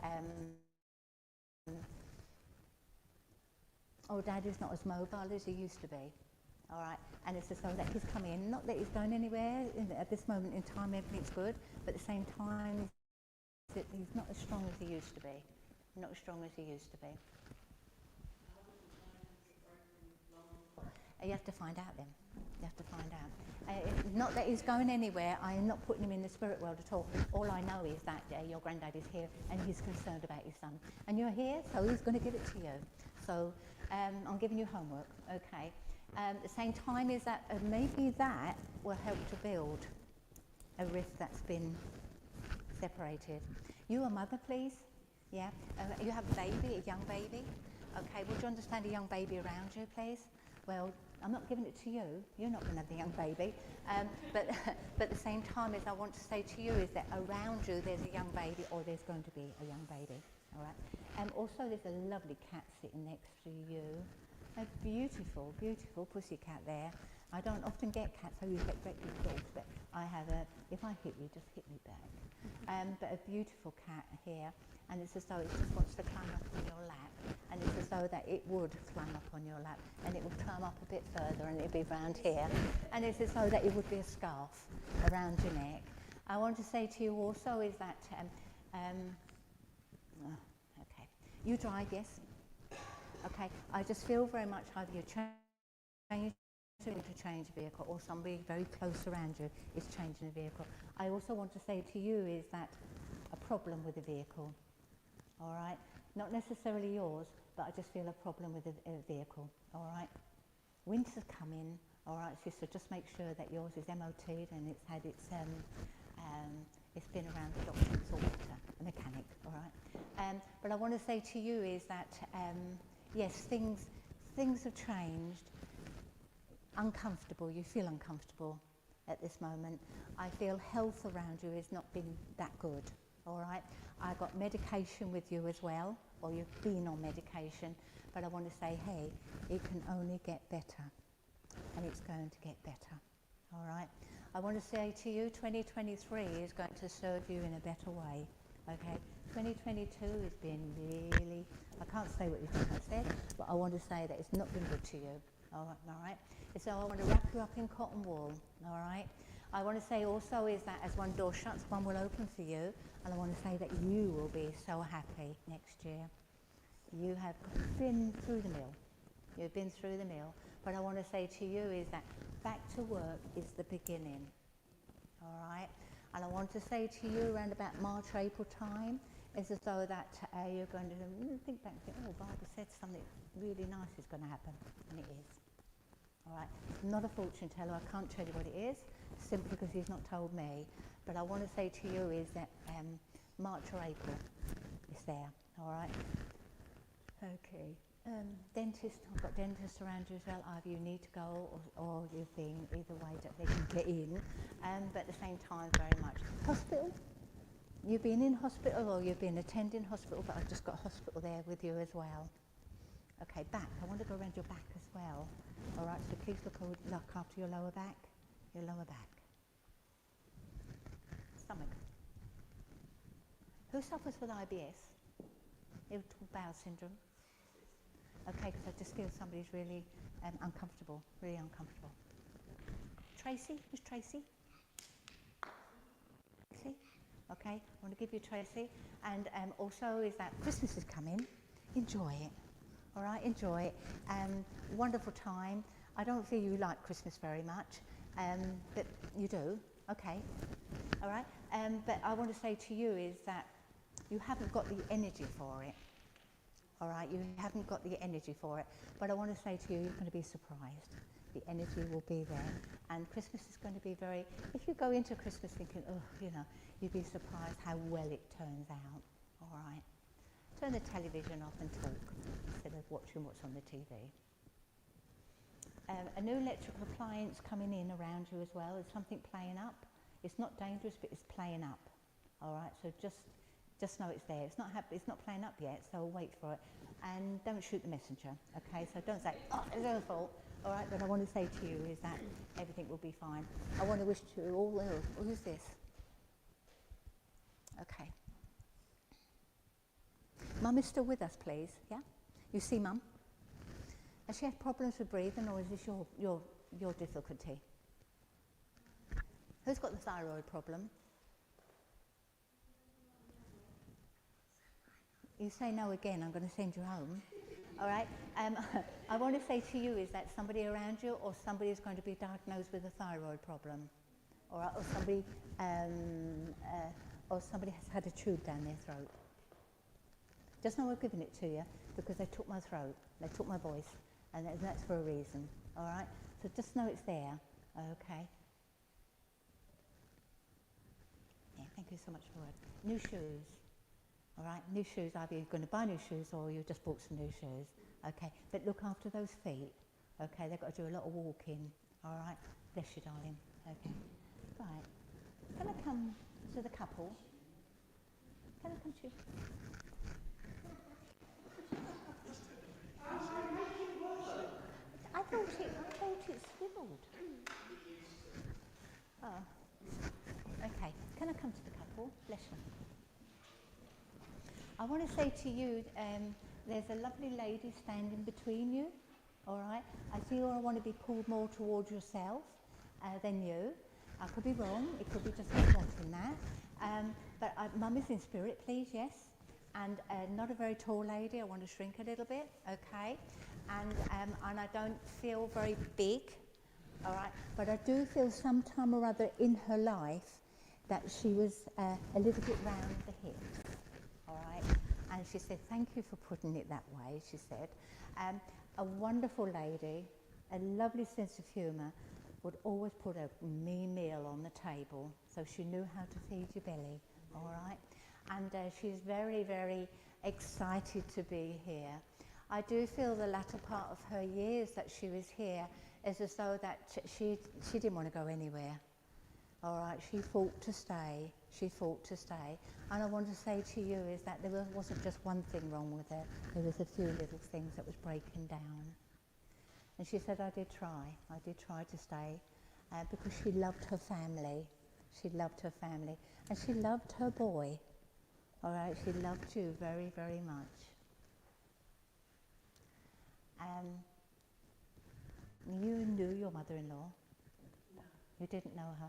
dad is not as mobile as he used to be. All right, and it's as though that he's come in, not that he's going anywhere at this moment in time, everything's good, but at the same time he's not as strong as he used to be. Not as strong as he used to be. You have to find out then. You have to find out. Not that he's going anywhere. I am not putting him in the spirit world at all. All I know is that your granddad is here and he's concerned about his son. And you're here, so he's going to give it to you. So I'm giving you homework, okay? At the same time is that maybe that will help to build a rift that's been separated. You a mother, please? Yeah? You have a baby, a young baby? Okay, would you understand a young baby around you, please? Well, I'm not giving it to you. You're not going to have the young baby. But at the same time, as I want to say to you, is that around you there's a young baby or there's going to be a young baby. All right. Also, there's a lovely cat sitting next to you. A beautiful, beautiful pussycat there. I don't often get cats. I usually get dogs, but I have a. If I hit you, just hit me back. But a beautiful cat here, and it's as though it just wants to climb up on your lap, and it's as though that it would climb up on your lap, and it would climb up a bit further, and it'd be round here, and it's as though that it would be a scarf around your neck. I want to say to you also is that, okay, you drive, yes? Okay, I just feel very much either you're changing to change a vehicle or somebody very close around you is changing a vehicle. I also want to say to you is that a problem with the vehicle, all right? Not necessarily yours, but I just feel a problem with the vehicle, all right? Winter's coming, all right, so just make sure that yours is MOT'd and it's had its, it's been around the doctor's auditor, a mechanic, all right? But I want to say to you is that, yes, things have changed. Uncomfortable, you feel uncomfortable at this moment. I feel health around you has not been that good, all right? I got medication with you as well, or you've been on medication, but I want to say, hey, it can only get better, and it's going to get better, all right? I want to say to you, 2023 is going to serve you in a better way, okay? 2022 has been really, I can't say what you think I said, but I want to say that it's not been good to you, all right? So I want to wrap you up in cotton wool, all right? I want to say also is that as one door shuts, one will open for you, and I want to say that you will be so happy next year. You have been through the mill. You've been through the mill, But I want to say to you is that back to work is the beginning, all right? And I want to say to you around about March, April time, is as though that you're going to think back and think, oh, Barbara said something really nice is going to happen, and it is. All right, I'm not a fortune teller, I can't tell you what it is, simply because he's not told me. But I want to say to you is that March or April is there, all right? Okay. Dentist, I've got dentists around you as well. Either you need to go or you've been either way that they can get in. But at the same time, very much. Hospital? You've been in hospital or you've been attending hospital, but I've just got hospital there with you as well. Okay, back. I want to go around your back as well. All right, so please look after your lower back. Your lower back. Stomach. Who suffers with IBS? Irritable bowel syndrome. Okay, because I just feel somebody's really uncomfortable, really uncomfortable. Tracy? Who's Tracy? Tracy? Okay, I want to give you Tracy. And also is that Christmas is coming. Enjoy it. All right, enjoy it. Wonderful time. I don't feel you like Christmas very much, but you do. Okay. All right. But I want to say to you is that you haven't got the energy for it. All right, you haven't got the energy for it. But I want to say to you, you're going to be surprised. The energy will be there. And Christmas is going to be very, if you go into Christmas thinking, oh, you know, you'd be surprised how well it turns out. All right. Turn the television off and talk instead of watching what's on the TV. A new electrical appliance coming in around you as well. There's something playing up. It's not dangerous, but it's playing up. All right, so just know it's there. It's not playing up yet, so wait for it. And don't shoot the messenger, okay? So don't say, oh, it's their fault. All right, but I want to say to you is that everything will be fine. I want to wish you all well. Who's this? Okay. Mum is still with us, please, yeah? You see Mum? Has she had problems with breathing, or is this your difficulty? Who's got the thyroid problem? You say no again, I'm going to send you home. All right? I want to say to you is that somebody around you or somebody is going to be diagnosed with a thyroid problem. All right? Or somebody has had a tube down their throat. Just know I've given it to you because they took my throat, they took my voice, and that's for a reason. All right? So just know it's there. Okay? Yeah, thank you so much for it. New shoes. All right, new shoes, either you're going to buy new shoes or you just bought some new shoes. Okay, but look after those feet. Okay, they've got to do a lot of walking. All right, bless you, darling. Okay, right. Can I come to the couple? Can I come to you? I thought it swiveled. Oh, okay. Can I come to the couple? Bless you. I want to say to you, there's a lovely lady standing between you, all right? I feel I want to be pulled more towards yourself than you. I could be wrong, it could be just me wanting that. But Mum is in spirit, please, yes? And not a very tall lady, I want to shrink a little bit, okay? And I don't feel very big, all right? But I do feel sometime or other in her life that she was a little bit round the hips. And she said, thank you for putting it that way, she said. A wonderful lady, a lovely sense of humour, would always put a meal on the table, so she knew how to feed your belly, all right? And she's very, very excited to be here. I do feel the latter part of her years that she was here is as though that she didn't want to go anywhere. All right, she fought to stay. She fought to stay. And I want to say to you is that there wasn't just one thing wrong with her. There was a few little things that was breaking down. And she said, I did try to stay because she loved her family. She loved her family. And she loved her boy. All right, she loved you very, very much. You knew your mother-in-law? No. You didn't know her?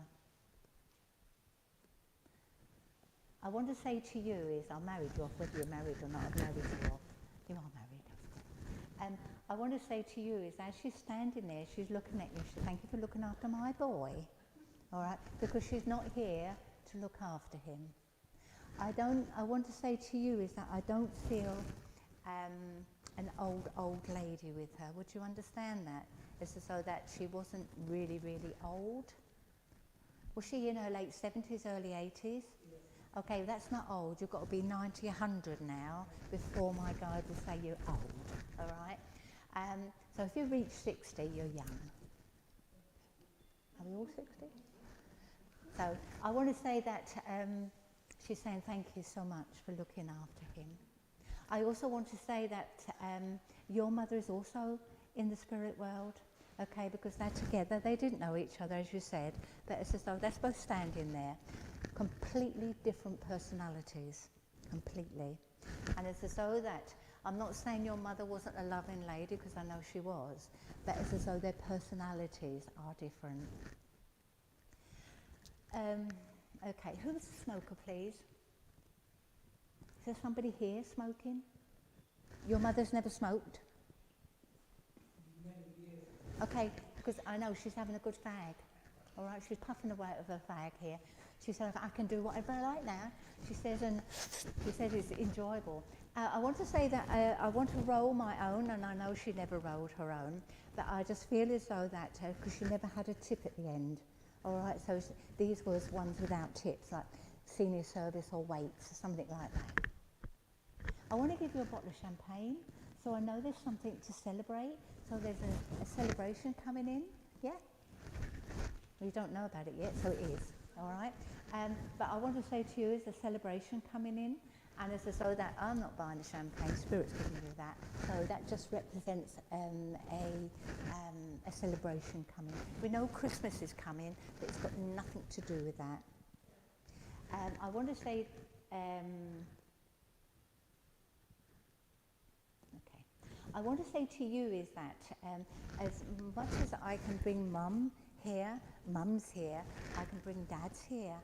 I want to say to you is, I'll marry you off, whether you're married or not, I've married you off. You are married, I want to say to you is as she's standing there, she's looking at you. She says, thank you for looking after my boy. All right, because she's not here to look after him. I want to say to you is that I don't feel an old lady with her. Would you understand that? It's as though that she wasn't really old. Was she in her late 70s, early 80s? Yes. Okay, that's not old. You've got to be 90, 100 now before my guide will say you're old, all right? So if you reach 60, you're young. Are we all 60? So I want to say that she's saying thank you so much for looking after him. I also want to say that your mother is also in the spirit world. Okay, because they're together. They didn't know each other, as you said, but it's as though they're both standing there. Completely different personalities, completely. And it's as though that, I'm not saying your mother wasn't a loving lady, because I know she was, but it's as though their personalities are different. Okay, who's a smoker, please? Is there somebody here smoking? Your mother's never smoked? Okay, because I know she's having a good fag. All right, she's puffing away with her fag here. She says, I can do whatever I like now. She says, and she says it's enjoyable. I want to say that I want to roll my own, and I know she never rolled her own, but I just feel as though that, because she never had a tip at the end. All right, so these were ones without tips, like senior service or weights or something like that. I want to give you a bottle of champagne, so I know there's something to celebrate. So there's a celebration coming in, yeah? We don't know about it yet, so it is, all right? But I want to say to you, is a celebration coming in, and it's as though that I'm not buying the champagne, Spirit's giving you that. So that just represents a celebration coming. We know Christmas is coming, but it's got nothing to do with that. I want to say, I want to say to you is that as much as I can bring mum here, mums here, I can bring dads here,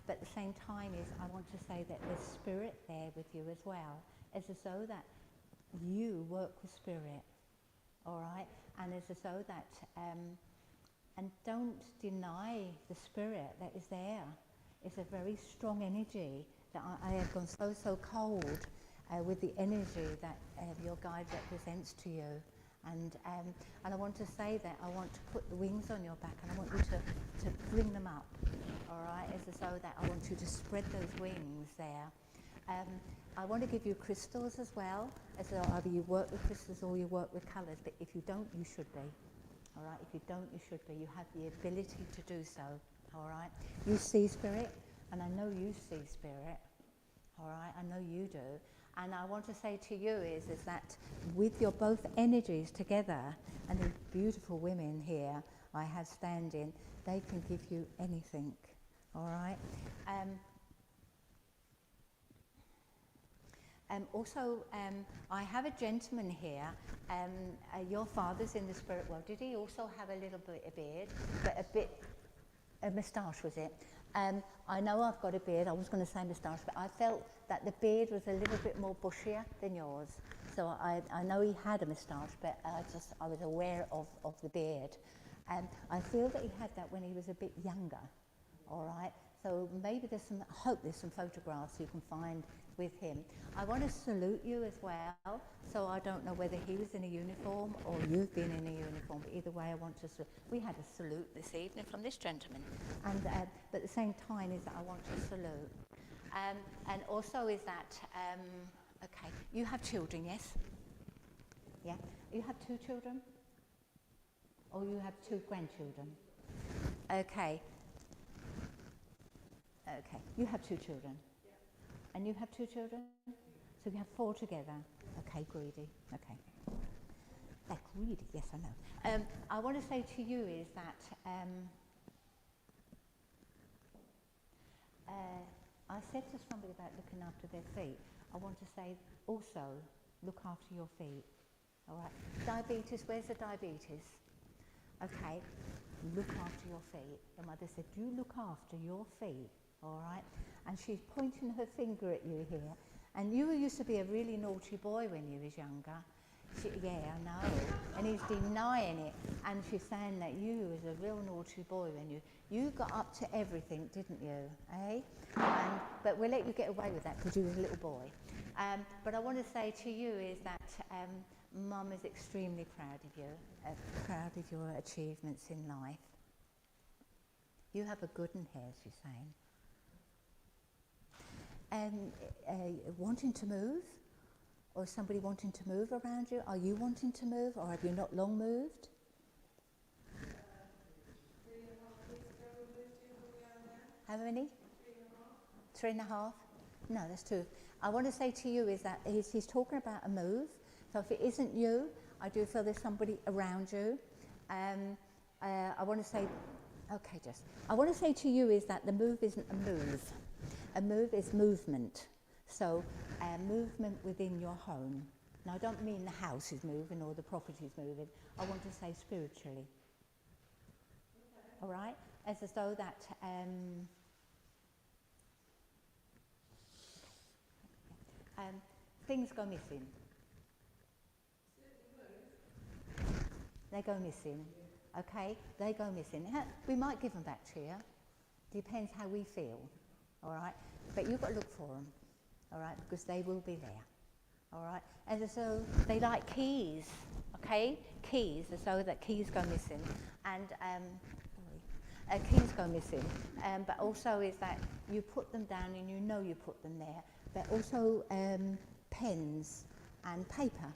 but at the same time is I want to say that there's spirit there with you as well. It's as though that you work with spirit, all right? And it's as though that, and don't deny the spirit that is there. It's a very strong energy that I have gone so cold with the energy that your guide represents to you. And I want to say that I want to put the wings on your back, and I want you to bring them up, all right? It's as though that I want you to spread those wings there. I want to give you crystals as well, as though either you work with crystals or you work with colours, but if you don't, you should be, all right? If you don't, you should be. You have the ability to do so, all right? You see spirit, and I know you see spirit, all right? I know you do. And I want to say to you is that with your both energies together, and the beautiful women here I have standing, they can give you anything, all right? Also, I have a gentleman here, your father's in the spirit world. Did he also have a little bit of beard, but a moustache, was it? I know I've got a beard, I was going to say moustache, but I felt that the beard was a little bit more bushier than yours. So I know he had a moustache, but I was aware of the beard. I feel that he had that when he was a bit younger, all right? So maybe I hope there's some photographs you can find with him. I want to salute you as well, so I don't know whether he was in a uniform or you've been in a uniform, but either way I want to we had a salute this evening from this gentleman, and but at the same time is that I want to salute. And also is that, okay, you have children, yes? Yeah? You have 2 children? Or you have 2 grandchildren? Okay. Okay, you have 2 children? Yeah. And you have 2 children? So you have 4 together? Okay, greedy, okay. They're greedy, yes I know. I want to say to you is that I said to somebody about looking after their feet. I want to say also look after your feet, all right? Diabetes, where's the diabetes? Okay, look after your feet. Your mother said, you look after your feet, all right? And she's pointing her finger at you here. And you used to be a really naughty boy when you was younger. Yeah, I know. And he's denying it. And she's saying that you was a real naughty boy when you got up to everything, didn't you? Eh? But we'll let you get away with that because you was a little boy. But I want to say to you is that Mum is extremely proud of you, proud of your achievements in life. You have a good one here, she's saying. Wanting to move? Or somebody wanting to move around you? Are you wanting to move, or have you not long moved? 3.5 weeks ago we moved in where we are now. How many? 3.5. 3.5? No, that's 2. I want to say to you is that he's talking about a move. So if it isn't you, I do feel there's somebody around you. I want to say, okay, Jess. I want to say to you is that the move isn't a move. A move is movement. So movement within your home. Now I don't mean the house is moving or the property is moving. I want to say spiritually. All right? As though that... things go missing. They go missing. Okay? They go missing. We might give them back to you. Depends how we feel. All right? But you've got to look for them. All right, because they will be there. All right, and so they like keys, okay? Keys, so that keys go missing, and keys go missing. But also is that you put them down and you know you put them there. But also pens and paper,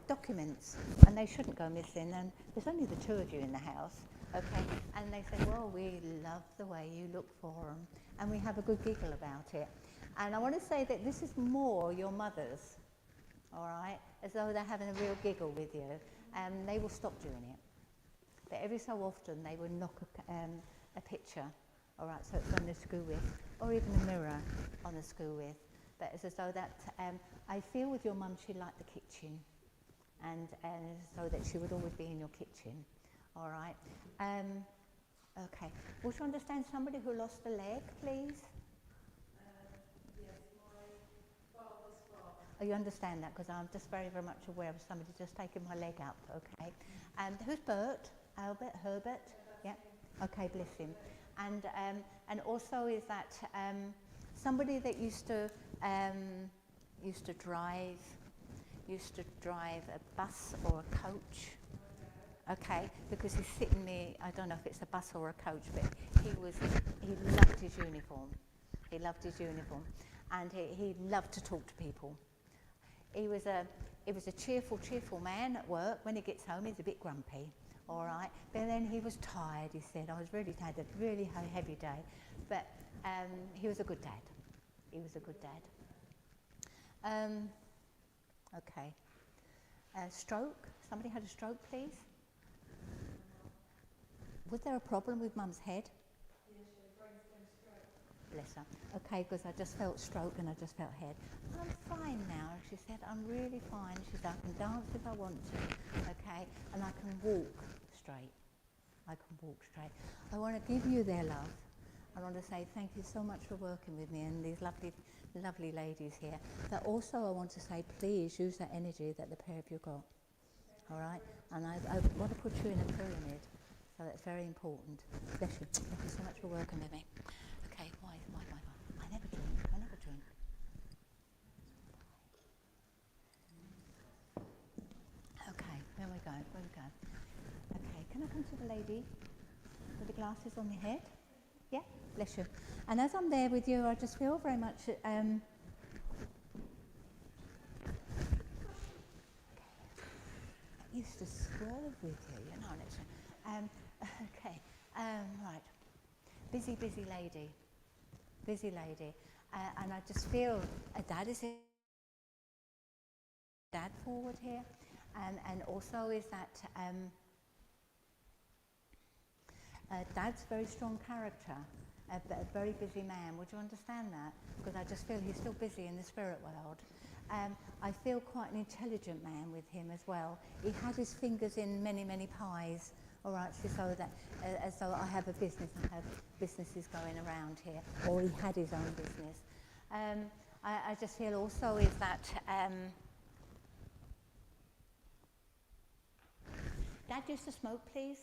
documents, and they shouldn't go missing. And there's only the 2 of you in the house, okay? And they say, well, we love the way you look for them, and we have a good giggle about it. And I want to say that this is more your mother's, all right, as though they're having a real giggle with you, and they will stop doing it. But every so often they will knock a picture, all right, so it's on the screw with, or even a mirror on the screw with. But it's as though that, I feel with your mum she liked the kitchen, and so that she would always be in your kitchen, all right. Okay, would you understand somebody who lost a leg, please? Oh, you understand that, because I'm just very, very much aware of somebody just taking my leg up, okay? And who's Bert? Albert? Herbert? Yeah? Okay, bless him. And also is that somebody that used to drive a bus or a coach, okay? Because he's sitting there, I don't know if it's a bus or a coach, but he loved his uniform. He loved his uniform, and he loved to talk to people. He was a cheerful man at work. When he gets home, he's a bit grumpy, all right? But then he was tired, he said. I was really tired, a really heavy day. But he was a good dad. He was a good dad. Okay. Stroke? Somebody had a stroke, please? Was there a problem with Mum's head? Bless her. Okay, because I just felt stroke and I just felt head. I'm fine now, she said. I'm really fine. She said, I can dance if I want to, okay? And I can walk straight. I can walk straight. I want to give you their love. I want to say thank you so much for working with me and these lovely, lovely ladies here. But also I want to say please use that energy that the pair of you got, all right? And I want to put you in a pyramid, so that's very important. Bless you. Thank you so much for working with me. Okay, why? I never drink. Okay, where we go? Okay, can I come to the lady with the glasses on your head? Yeah, bless you. And as I'm there with you, I just feel very much I used to swerve with you, you know. Okay, right. Busy lady. And I just feel a dad is dad forward here. And also is that Dad's very strong character, but a very busy man. Would you understand that? Because I just feel he's still busy in the spirit world. I feel quite an intelligent man with him as well. He had his fingers in many, many pies. All right, so that as though I have a business, I have businesses going around here, or he had his own business. I just feel also is that Dad used to smoke, please?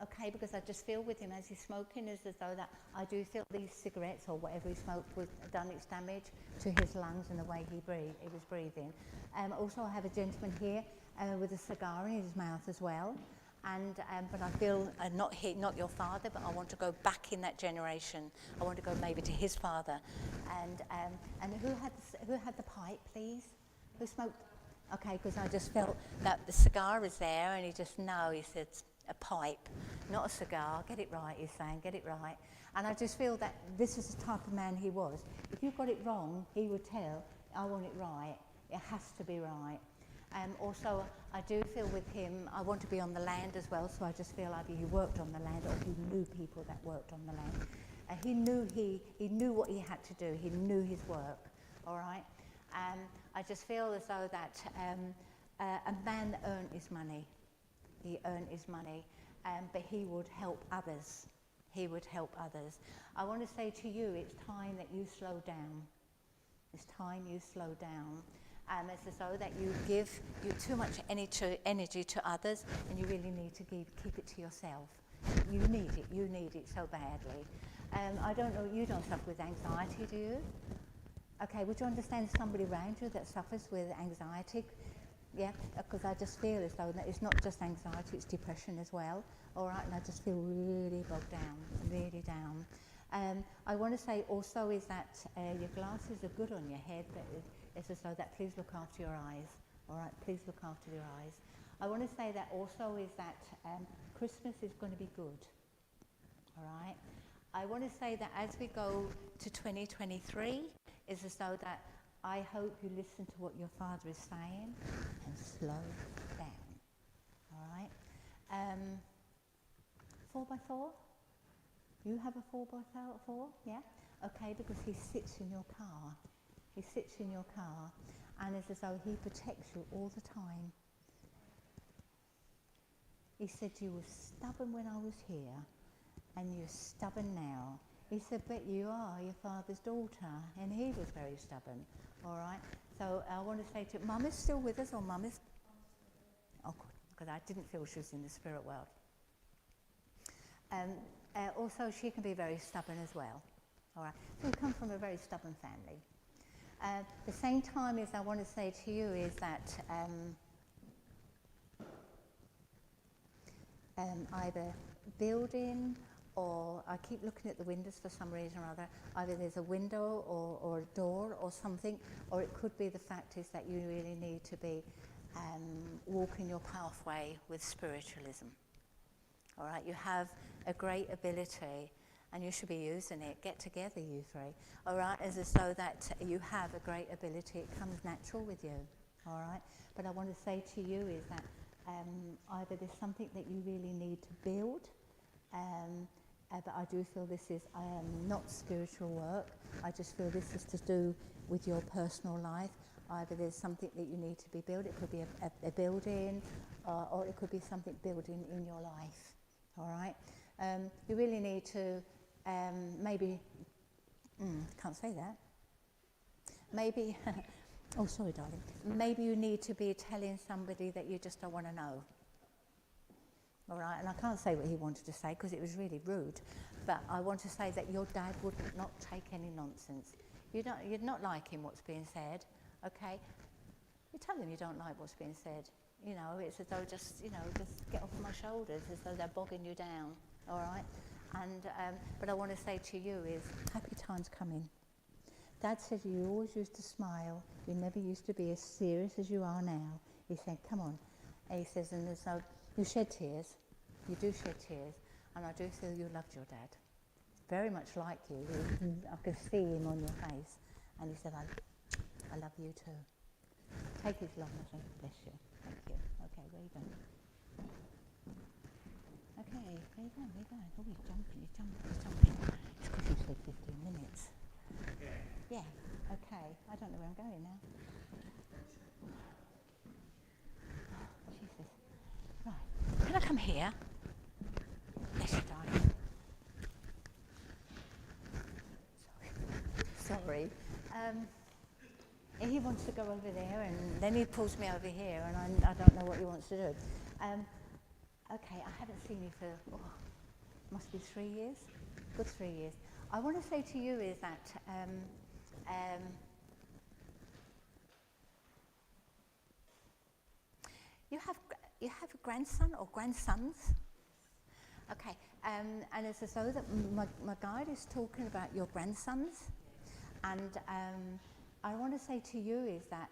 Okay, because I just feel with him as he's smoking is as though that I do feel these cigarettes or whatever he smoked was done its damage to his lungs and the way he was breathing. Also, I have a gentleman here with a cigar in his mouth as well. And but I feel not your father, but I want to go back in that generation. I want to go maybe to his father. And who had the pipe, please? Who smoked? Okay, because I just felt that the cigar is there, and he said a pipe, not a cigar. Get it right, he's saying, get it right. And I just feel that this is the type of man he was. If you got it wrong, he would tell, I want it right. It has to be right. Also, I do feel with him, I want to be on the land as well, so I just feel either he worked on the land or he knew people that worked on the land. He knew what he had to do. He knew his work, all right? I just feel as though that a man earned his money. He earned his money, but he would help others. He would help others. I want to say to you, it's time that you slow down. It's time you slow down. It's as though that you give too much energy to others, and you really need to keep it to yourself. You need it so badly. I don't know, you don't suffer with anxiety, do you? Okay, would you understand somebody around you that suffers with anxiety? Yeah, because I just feel as though that it's not just anxiety, it's depression as well. All right, and I just feel really bogged down, really down. I want to say also is that your glasses are good on your head, but it's as though that please look after your eyes. All right, please look after your eyes. I want to say that also is that Christmas is going to be good. All right. I want to say that as we go to 2023, is as though that I hope you listen to what your Father is saying and slow down. All right. 4x4? You have a 4x4? Yeah? Okay, because he sits in your car. He sits in your car, and it's as though he protects you all the time. He said you were stubborn when I was here, and you're stubborn now. He said, but you are your father's daughter, and he was very stubborn. All right. So I want to say to Mum is still with us, or Mum is? Oh, good, because I didn't feel she was in the spirit world. Also, she can be very stubborn as well. All right. So we come from a very stubborn family. The same time as I want to say to you is that either building or I keep looking at the windows for some reason or other, either there's a window or a door or something, or it could be the fact is that you really need to be walking your pathway with spiritualism. All right, you have a great ability and you should be using it. Get together, you three. All right, as though that you have a great ability. It comes natural with you. All right, but I want to say to you is that either there's something that you really need to build, but I do feel this is not spiritual work. I just feel this is to do with your personal life. Either there's something that you need to be built. It could be a building, or it could be something building in your life. All right, you really need to maybe. Can't say that. Maybe. Oh, sorry, darling. Maybe you need to be telling somebody that you just don't want to know. All right, and I can't say what he wanted to say because it was really rude, but I want to say that your dad would not take any nonsense. You're not liking what's being said, okay? You tell them you don't like what's being said. You know, it's as though just get off my shoulders, as though they're bogging you down, all right? And but I want to say to you is happy times coming. Dad said you always used to smile. You never used to be as serious as you are now. He said, come on. And he says, and there's no, you shed tears. You do shed tears. And I do feel you loved your dad. Very much like you. I could see him on your face. And he said, I love you too. Take his love, my son. Bless you. Thank you. Okay, where are you going? Okay, where are you going? Where are you going? Oh, he's jumping. It's because you said 15 minutes. Yeah, okay. I don't know where I'm going now. Oh, Jesus. Right. Can I come here? Yes, darling. Sorry. He wants to go over there, and then he pulls me over here, and I don't know what he wants to do. Okay, I haven't seen you for, must be 3 years? Good 3 years. I want to say to you is that you have a grandson or grandsons? Okay, and it's as though that my guide is talking about your grandsons, and I want to say to you is that,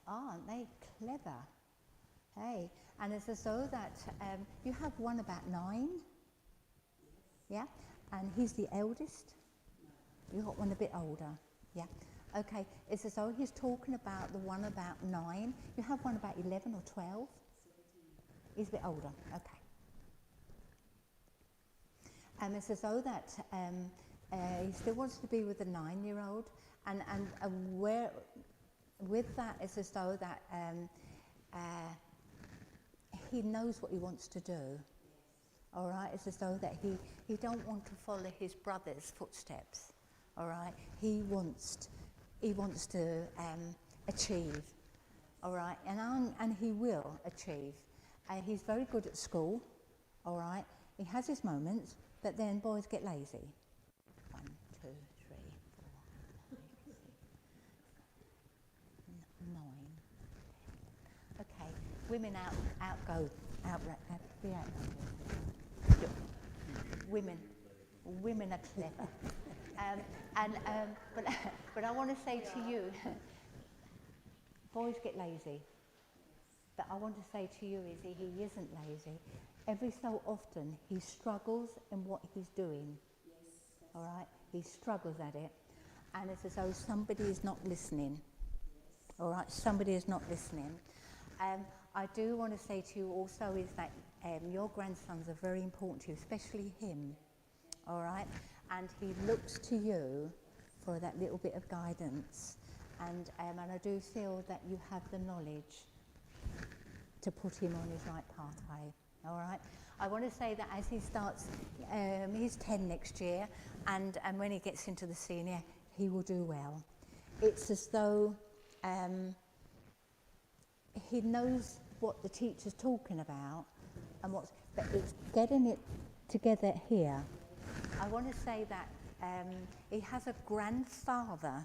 aren't they clever? Hey, and it's as though that you have one about 9, yeah, and he's the eldest. You got one a bit older, yeah. Okay, it's as though he's talking about the one about 9. You have one about 11 or 12. He's a bit older, okay. It's as though that he still wants to be with the 9-year-old, and where with that, it's as though that he knows what he wants to do. All right, it's as though that he don't want to follow his brother's footsteps. All right, he wants to achieve. All right, and he will achieve. He's very good at school. All right, he has his moments. But then boys get lazy. 1, 2, 3, 4, 5, 6, 9. Okay, women women are clever. But I want to say to you, boys get lazy. But I want to say to you is he isn't lazy. Every so often, he struggles in what he's doing. Yes. All right? He struggles at it. And it's as though somebody is not listening. Yes. All right? Somebody is not listening. I do want to say to you also is that your grandsons are very important to you, especially him. All right? And he looks to you for that little bit of guidance. And I do feel that you have the knowledge to put him on his right pathway. All right. I want to say that as he starts, he's 10 next year, and when he gets into the senior, he will do well. It's as though he knows what the teacher's talking about, but it's getting it together here. I want to say that he has a grandfather.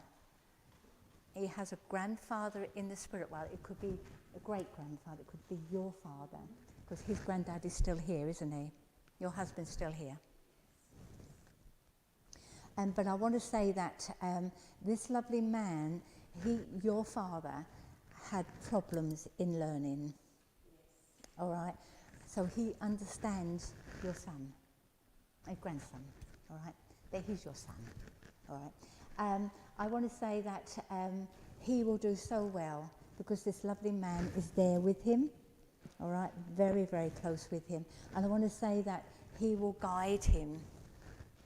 He has a grandfather in the spirit world. It could be a great-grandfather. It could be your father. Because his granddad is still here, isn't he? Your husband's still here. But I want to say that this lovely man, your father, had problems in learning. Yes. All right? So he understands your son, a grandson, all right? But he's your son, all right? I want to say that he will do so well because this lovely man is there with him. All right, very, very close with him. And I want to say that he will guide him.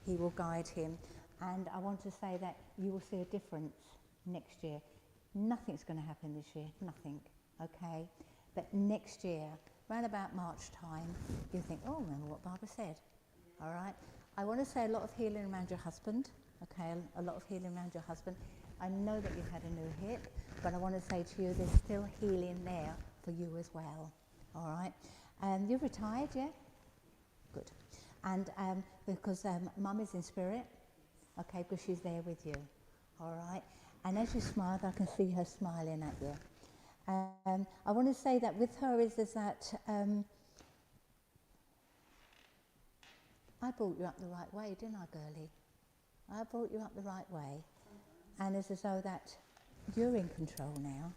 He will guide him. And I want to say that you will see a difference next year. Nothing's going to happen this year, nothing, okay? But next year, around about March time, you think, oh, remember what Barbara said, all right? I want to say a lot of healing around your husband, okay? A lot of healing around your husband. I know that you've had a new hip, but I want to say to you, there's still healing there for you as well. All right, you're retired, yeah? Good. And because Mum is in spirit, okay, because she's there with you, all right? And as you smiled, I can see her smiling at you. I want to say that with her is that I brought you up the right way, didn't I, girlie? I brought you up the right way. And it's as though that you're in control now.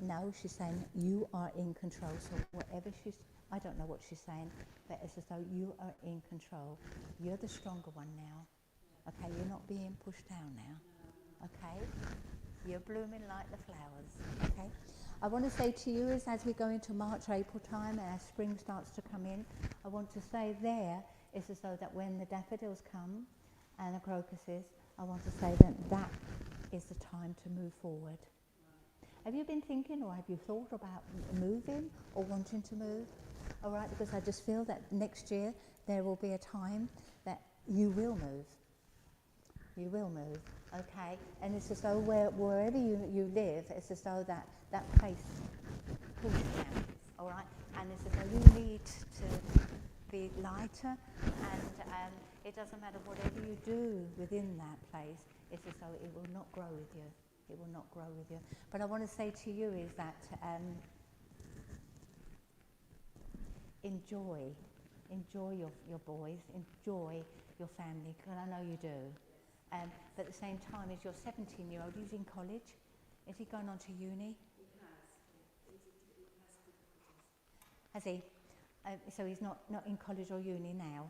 No, she's saying you are in control. So whatever I don't know what she's saying, but it's as though you are in control. You're the stronger one now. Okay, you're not being pushed down now. Okay, you're blooming like the flowers. Okay, I want to say to you is as we go into March, April time, and as spring starts to come in, I want to say there is as though that when the daffodils come and the crocuses, I want to say that is the time to move forward. Have you been thinking or have you thought about moving or wanting to move? All right, because I just feel that next year there will be a time that you will move. You will move, okay? And it's as though wherever you live, it's as though that place pulls you down. all right? And it's as though you need to be lighter, and it doesn't matter whatever you do within that place, it's as though it will not grow with you. It will not grow with you. But I want to say to you is that enjoy your boys, enjoy your family, because I know you do. But at the same time, is your 17-year-old, he's in college? Is he going on to uni? He has difficulties. Has he? So he's not in college or uni now,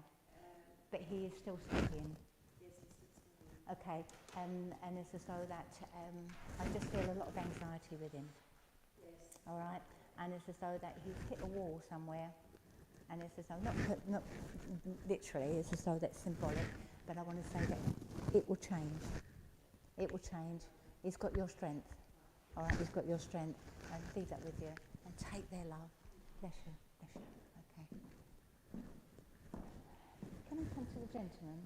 but he is still studying. Yes, he's still studying. Okay, and it's as though that I just feel a lot of anxiety with him. Yes. All right, and it's as though that he's hit a wall somewhere, and it's as though not literally, it's as though that's symbolic. But I want to say that it will change. It will change. He's got your strength. All right, he's got your strength. And leave that with you, and take their love. Bless you. Bless you. Okay. Can I come to the gentleman?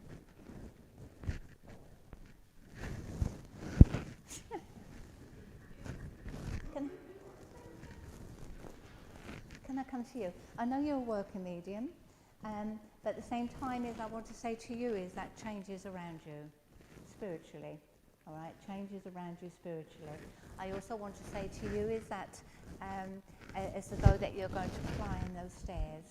Can I come to you? I know you're a working medium, but at the same time is I want to say to you is that changes around you spiritually. All right, changes around you spiritually. I also want to say to you is that it's as though that you're going to climb those stairs.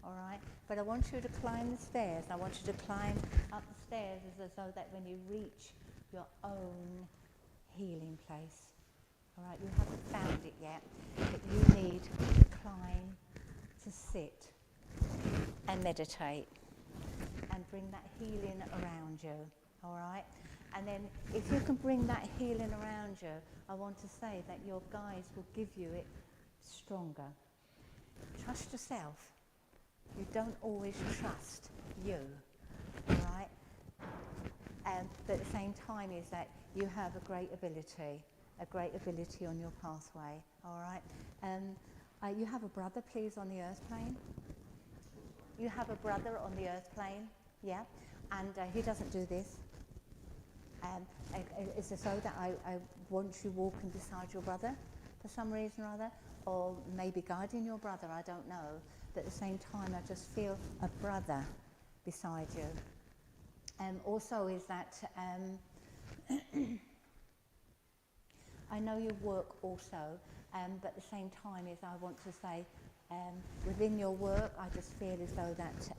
All right, but I want you to climb the stairs. I want you to climb up the stairs as though that when you reach your own healing place. All right, you haven't found it yet, but you need to climb, to sit and meditate and bring that healing around you. All right, and then if you can bring that healing around you, I want to say that your guides will give you it stronger. Trust yourself. You don't always trust you, all right? But at the same time is that you have a great ability on your pathway, all right? You have a brother, please, on the earth plane. You have a brother on the earth plane, yeah? And he doesn't do this. It's as though that I want you walking beside your brother for some reason or other, or maybe guiding your brother, I don't know. But at the same time, I just feel a brother beside you. Also is that I know you work also, but at the same time is I want to say within your work, I just feel as though that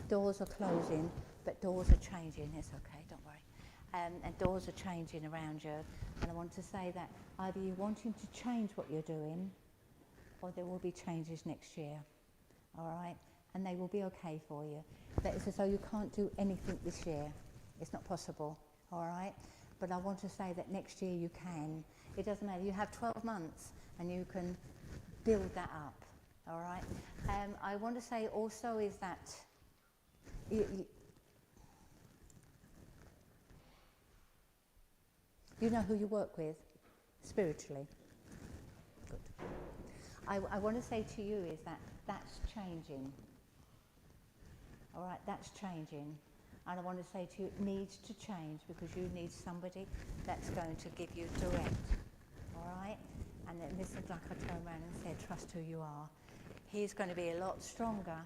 doors are closing, but doors are changing. It's okay, don't worry. And doors are changing around you. And I want to say that either you're wanting to change what you're doing, or there will be changes next year. All right? And they will be okay for you. But it's as though you can't do anything this year. It's not possible. All right? But I want to say that next year you can. It doesn't matter. You have 12 months and you can build that up. All right? I want to say also is that you know who you work with spiritually. Good. I want to say to you is that that's changing. All right, that's changing. And I want to say to you, it needs to change because you need somebody that's going to give you direct. All right? And then this is like I turned around and said, trust who you are. He's going to be a lot stronger,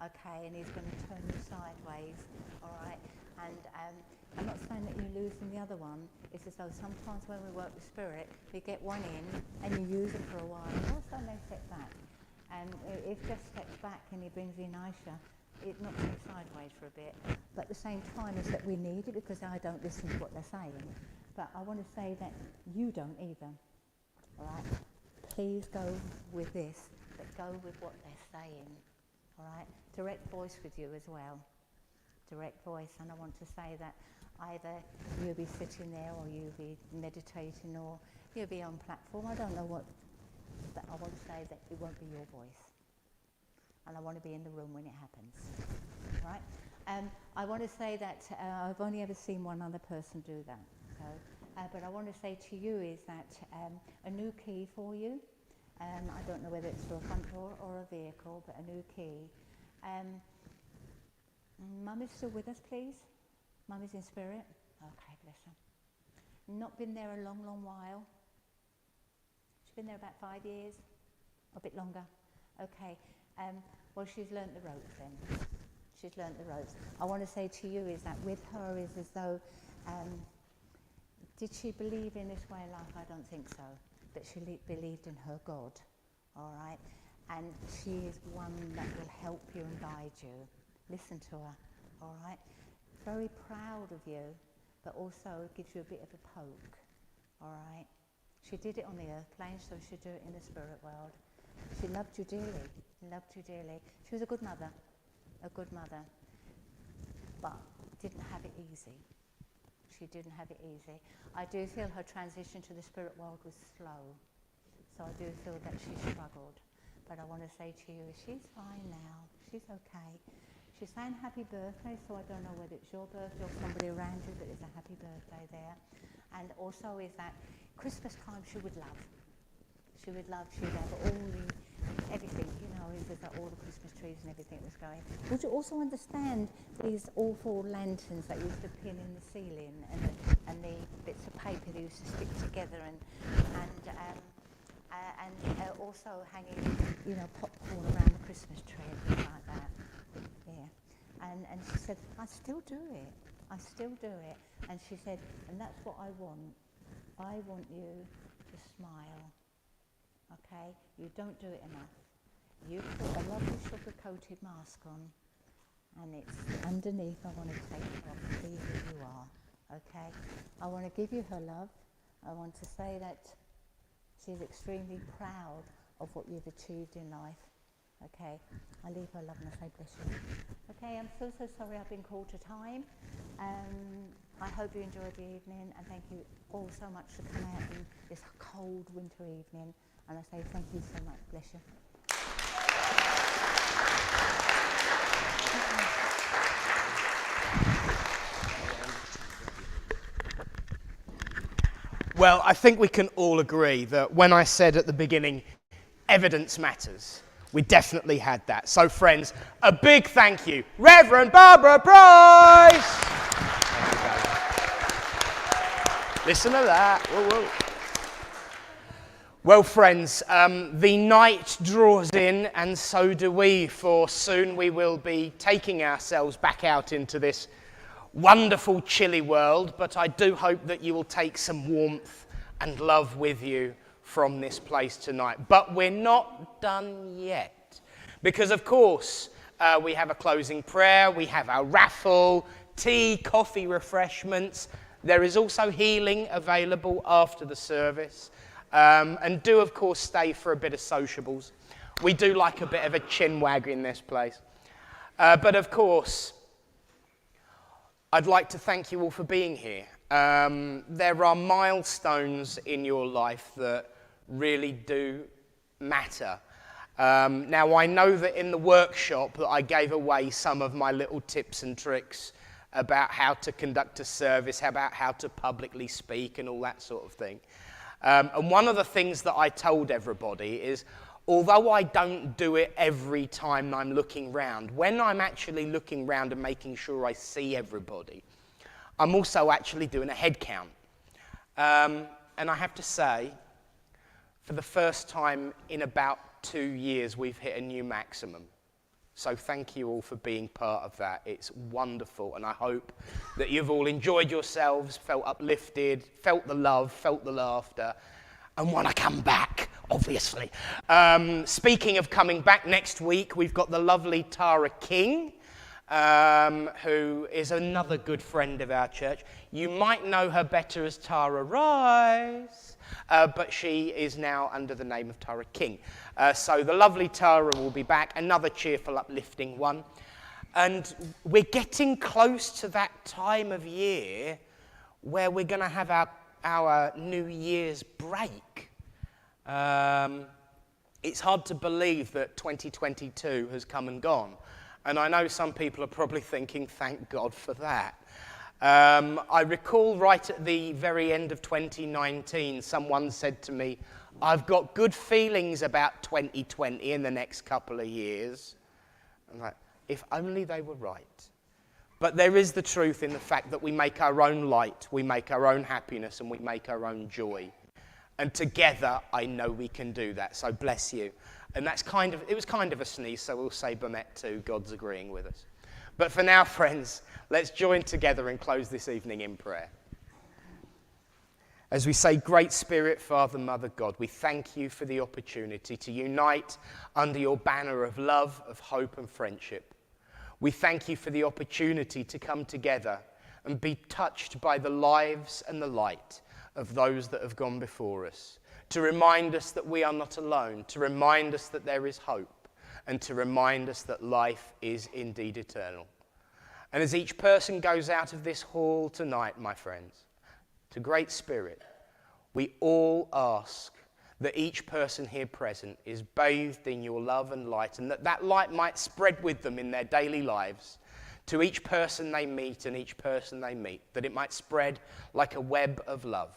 okay, and he's going to turn you sideways. All right? And I'm not saying that you lose in the other one. It's as though sometimes when we work with spirit, we get one in and you use it for a while, and also they step back. And if just steps back and he brings in Aisha, it knocks me sideways for a bit. But at the same time, is that we need it because I don't listen to what they're saying. But I want to say that you don't either. All right? Please go with this, but go with what they're saying. All right? Direct voice with you as well. Direct voice. And I want to say that either you'll be sitting there or you'll be meditating or you'll be on platform. I don't know what, but I want to say that it won't be your voice. And I want to be in the room when it happens. All right? I want to say that I've only ever seen one other person do that. So, but I want to say to you is that a new key for you. I don't know whether it's for a front door or a vehicle, but a new key. Mum is still with us, please? Mum is in spirit? Okay, bless her. Not been there a long, long while. She's been there about 5 years, a bit longer. Okay, well, she's learnt the ropes then. She's learnt the ropes. I want to say to you is that with her is as though, did she believe in this way of life? I don't think so. But she believed in her God, all right? And she is one that will help you and guide you. Listen to her, all right? Very proud of you, but also gives you a bit of a poke, all right? She did it on the earth plane, so she'll do it in the spirit world. She loved you dearly, loved you dearly. She was a good mother, but didn't have it easy. She didn't have it easy. I do feel her transition to the spirit world was slow, so I do feel that she struggled. But I want to say to you, she's fine now. She's okay. She's saying happy birthday, so I don't know whether it's your birthday or somebody around you, but there's a happy birthday there. And also is that Christmas time she would love. She would love, she would have everything, you know, is that all the Christmas trees and everything was going. Would you also understand these awful lanterns that used to pin in the ceiling and the bits of paper that used to stick together and also hanging, you know, popcorn around the Christmas tree and things like that. Yeah. And she said, I still do it. I still do it. And she said, and that's what I want. I want you to smile. Okay? You don't do it enough. You put a lovely sugar-coated mask on, and it's underneath. I want to take it off and be who you are. Okay? I want to give you her love. I want to say that she's extremely proud of what you've achieved in life. Okay? I leave her love and I say bless you. Okay, I'm so sorry I've been called to time. I hope you enjoyed the evening, and thank you all so much for coming out in this cold winter evening. And I say thank you so much. Bless you. Well, I think we can all agree that when I said at the beginning, evidence matters, we definitely had that. So, friends, a big thank you, Rev Barbara Price! Listen to that. Whoa, whoa. Well, friends, the night draws in, and so do we, for soon we will be taking ourselves back out into this wonderful, chilly world, but I do hope that you will take some warmth and love with you from this place tonight. But we're not done yet, because, of course, we have a closing prayer, we have our raffle, tea, coffee, refreshments. There is also healing available after the service. And do, of course, stay for a bit of sociables. We do like a bit of a chin wag in this place. But, of course, I'd like to thank you all for being here. There are milestones in your life that really do matter. Now, I know that in the workshop that I gave away some of my little tips and tricks about how to conduct a service, about how to publicly speak and all that sort of thing. And one of the things that I told everybody is, although I don't do it every time I'm looking round, when I'm actually looking round and making sure I see everybody, I'm also actually doing a head count. And I have to say, for the first time in about 2 years, we've hit a new maximum. So thank you all for being part of that. It's wonderful, and I hope that you've all enjoyed yourselves, felt uplifted, felt the love, felt the laughter, and want to come back, obviously. Speaking of coming back, next week we've got the lovely Tara King, who is another good friend of our church. You might know her better as Tara Rice, but she is now under the name of Tara King. So the lovely Tara will be back, another cheerful, uplifting one. And we're getting close to that time of year where we're going to have our New Year's break. It's hard to believe that 2022 has come and gone. And I know some people are probably thinking, thank God for that. I recall right at the very end of 2019, someone said to me, I've got good feelings about 2020 in the next couple of years. I'm like, if only they were right. But there is the truth in the fact that we make our own light, we make our own happiness, and we make our own joy. And together, I know we can do that. So bless you. And it was kind of a sneeze, so we'll say Bamet too. God's agreeing with us. But for now, friends, let's join together and close this evening in prayer. As we say, Great Spirit, Father, Mother, God, we thank you for the opportunity to unite under your banner of love, of hope and friendship. We thank you for the opportunity to come together and be touched by the lives and the light of those that have gone before us, to remind us that we are not alone, to remind us that there is hope, and to remind us that life is indeed eternal. And as each person goes out of this hall tonight, my friends, to Great Spirit, we all ask that each person here present is bathed in your love and light, and that light might spread with them in their daily lives to each person they meet and each person they meet, that it might spread like a web of love.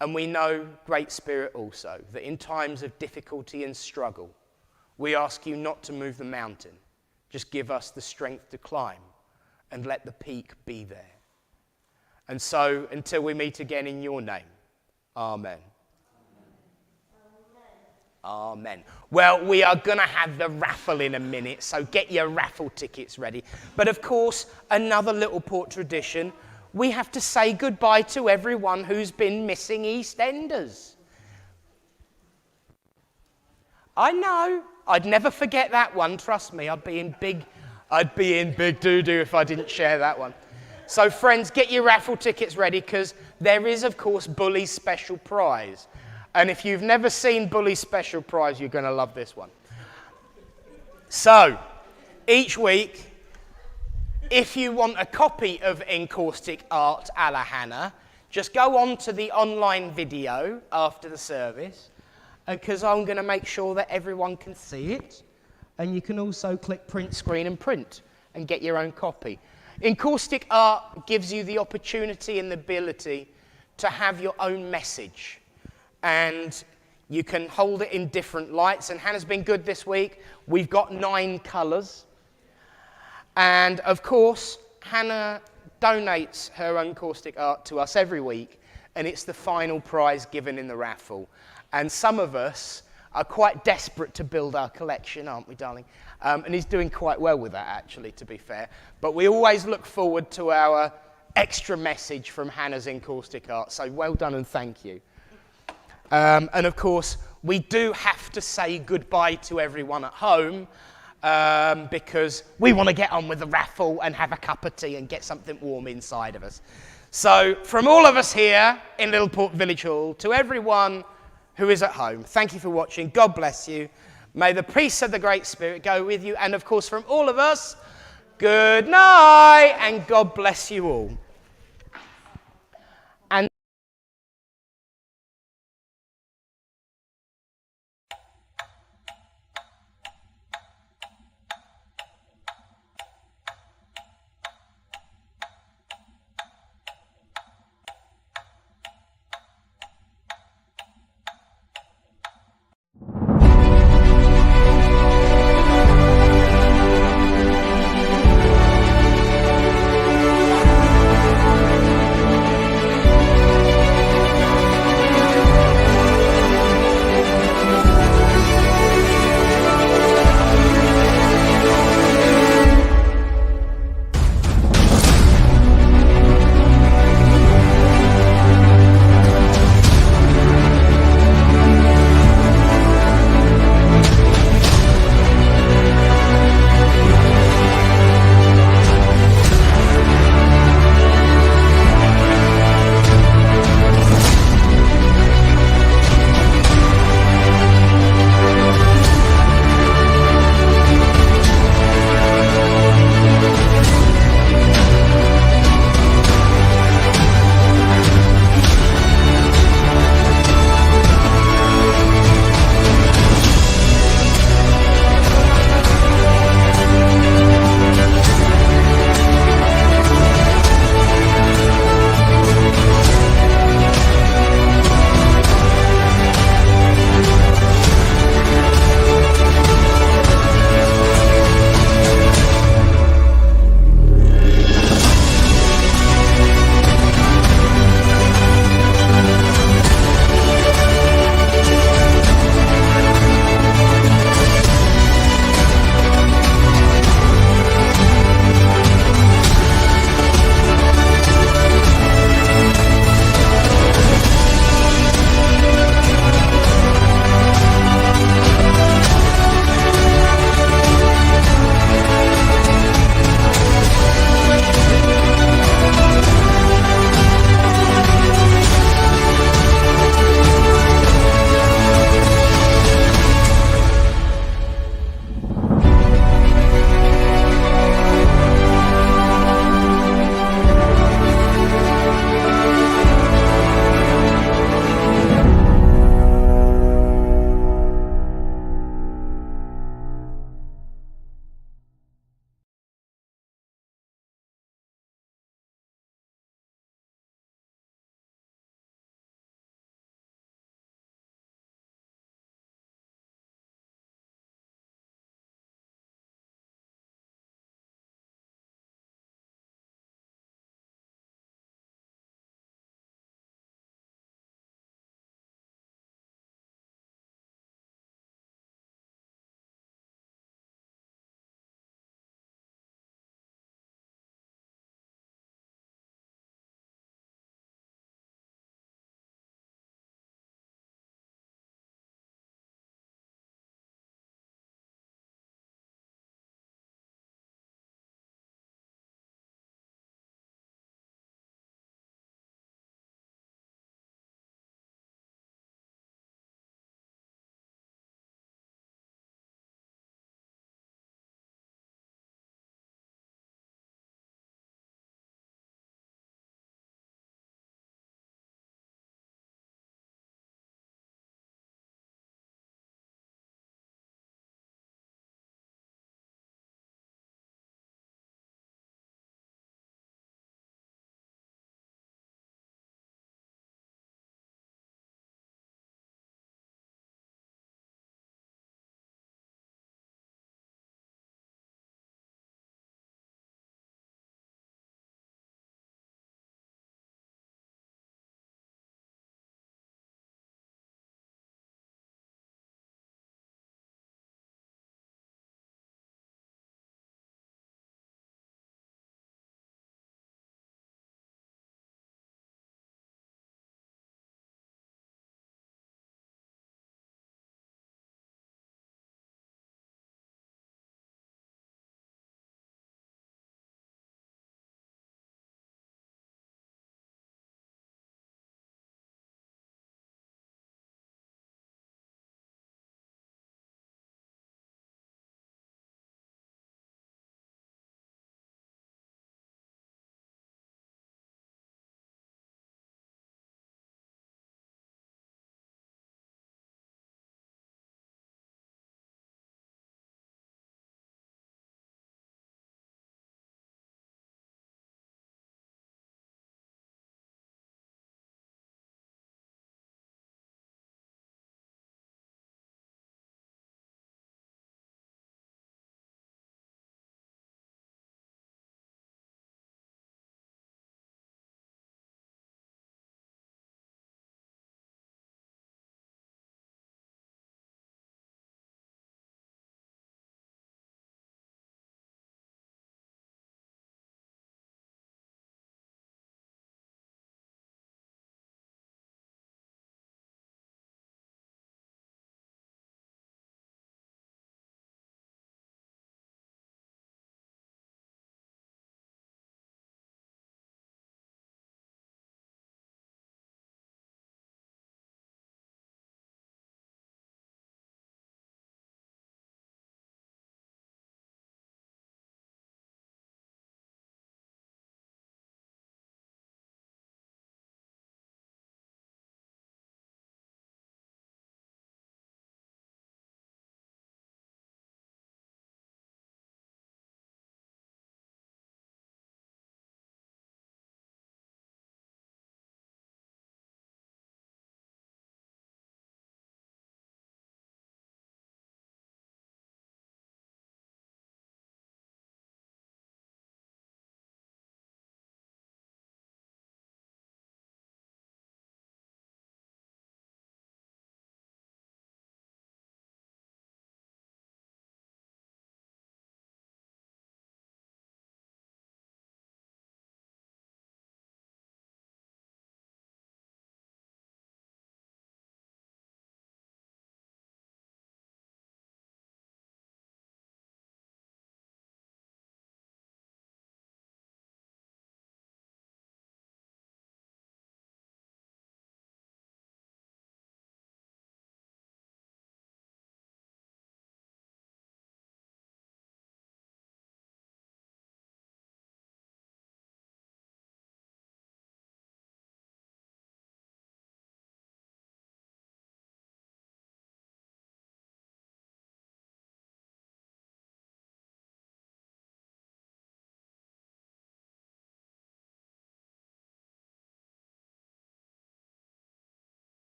And we know, Great Spirit, also, that in times of difficulty and struggle, we ask you not to move the mountain. Just give us the strength to climb and let the peak be there. And so, until we meet again in your name, amen. Amen. Well, we are going to have the raffle in a minute, so get your raffle tickets ready. But of course, another Littleport tradition, we have to say goodbye to everyone who's been missing EastEnders. I know. I'd never forget that one. Trust me, I'd be in big doo-doo if I didn't share that one. So friends, get your raffle tickets ready, because there is, of course, Bully's special prize. And if you've never seen Bully's special prize, you're going to love this one. So, each week, if you want a copy of Encaustic Art a la Hannah, just go on to the online video after the service, because I'm going to make sure that everyone can see it. And you can also click print screen and print and get your own copy. Encaustic Art gives you the opportunity and the ability to have your own message. And you can hold it in different lights. And Hannah's been good this week. We've got 9 colours. And of course, Hannah donates her own caustic art to us every week. And it's the final prize given in the raffle. And some of us are quite desperate to build our collection, aren't we, darling? And he's doing quite well with that, actually, to be fair. But we always look forward to our extra message from Hannah's Encaustic Art. So well done and thank you. And of course, we do have to say goodbye to everyone at home, because we want to get on with the raffle and have a cup of tea and get something warm inside of us. So from all of us here in Littleport Village Hall, to everyone who is at home, thank you for watching. God bless you. May the peace of the Great Spirit go with you. And of course, from all of us, good night and God bless you all.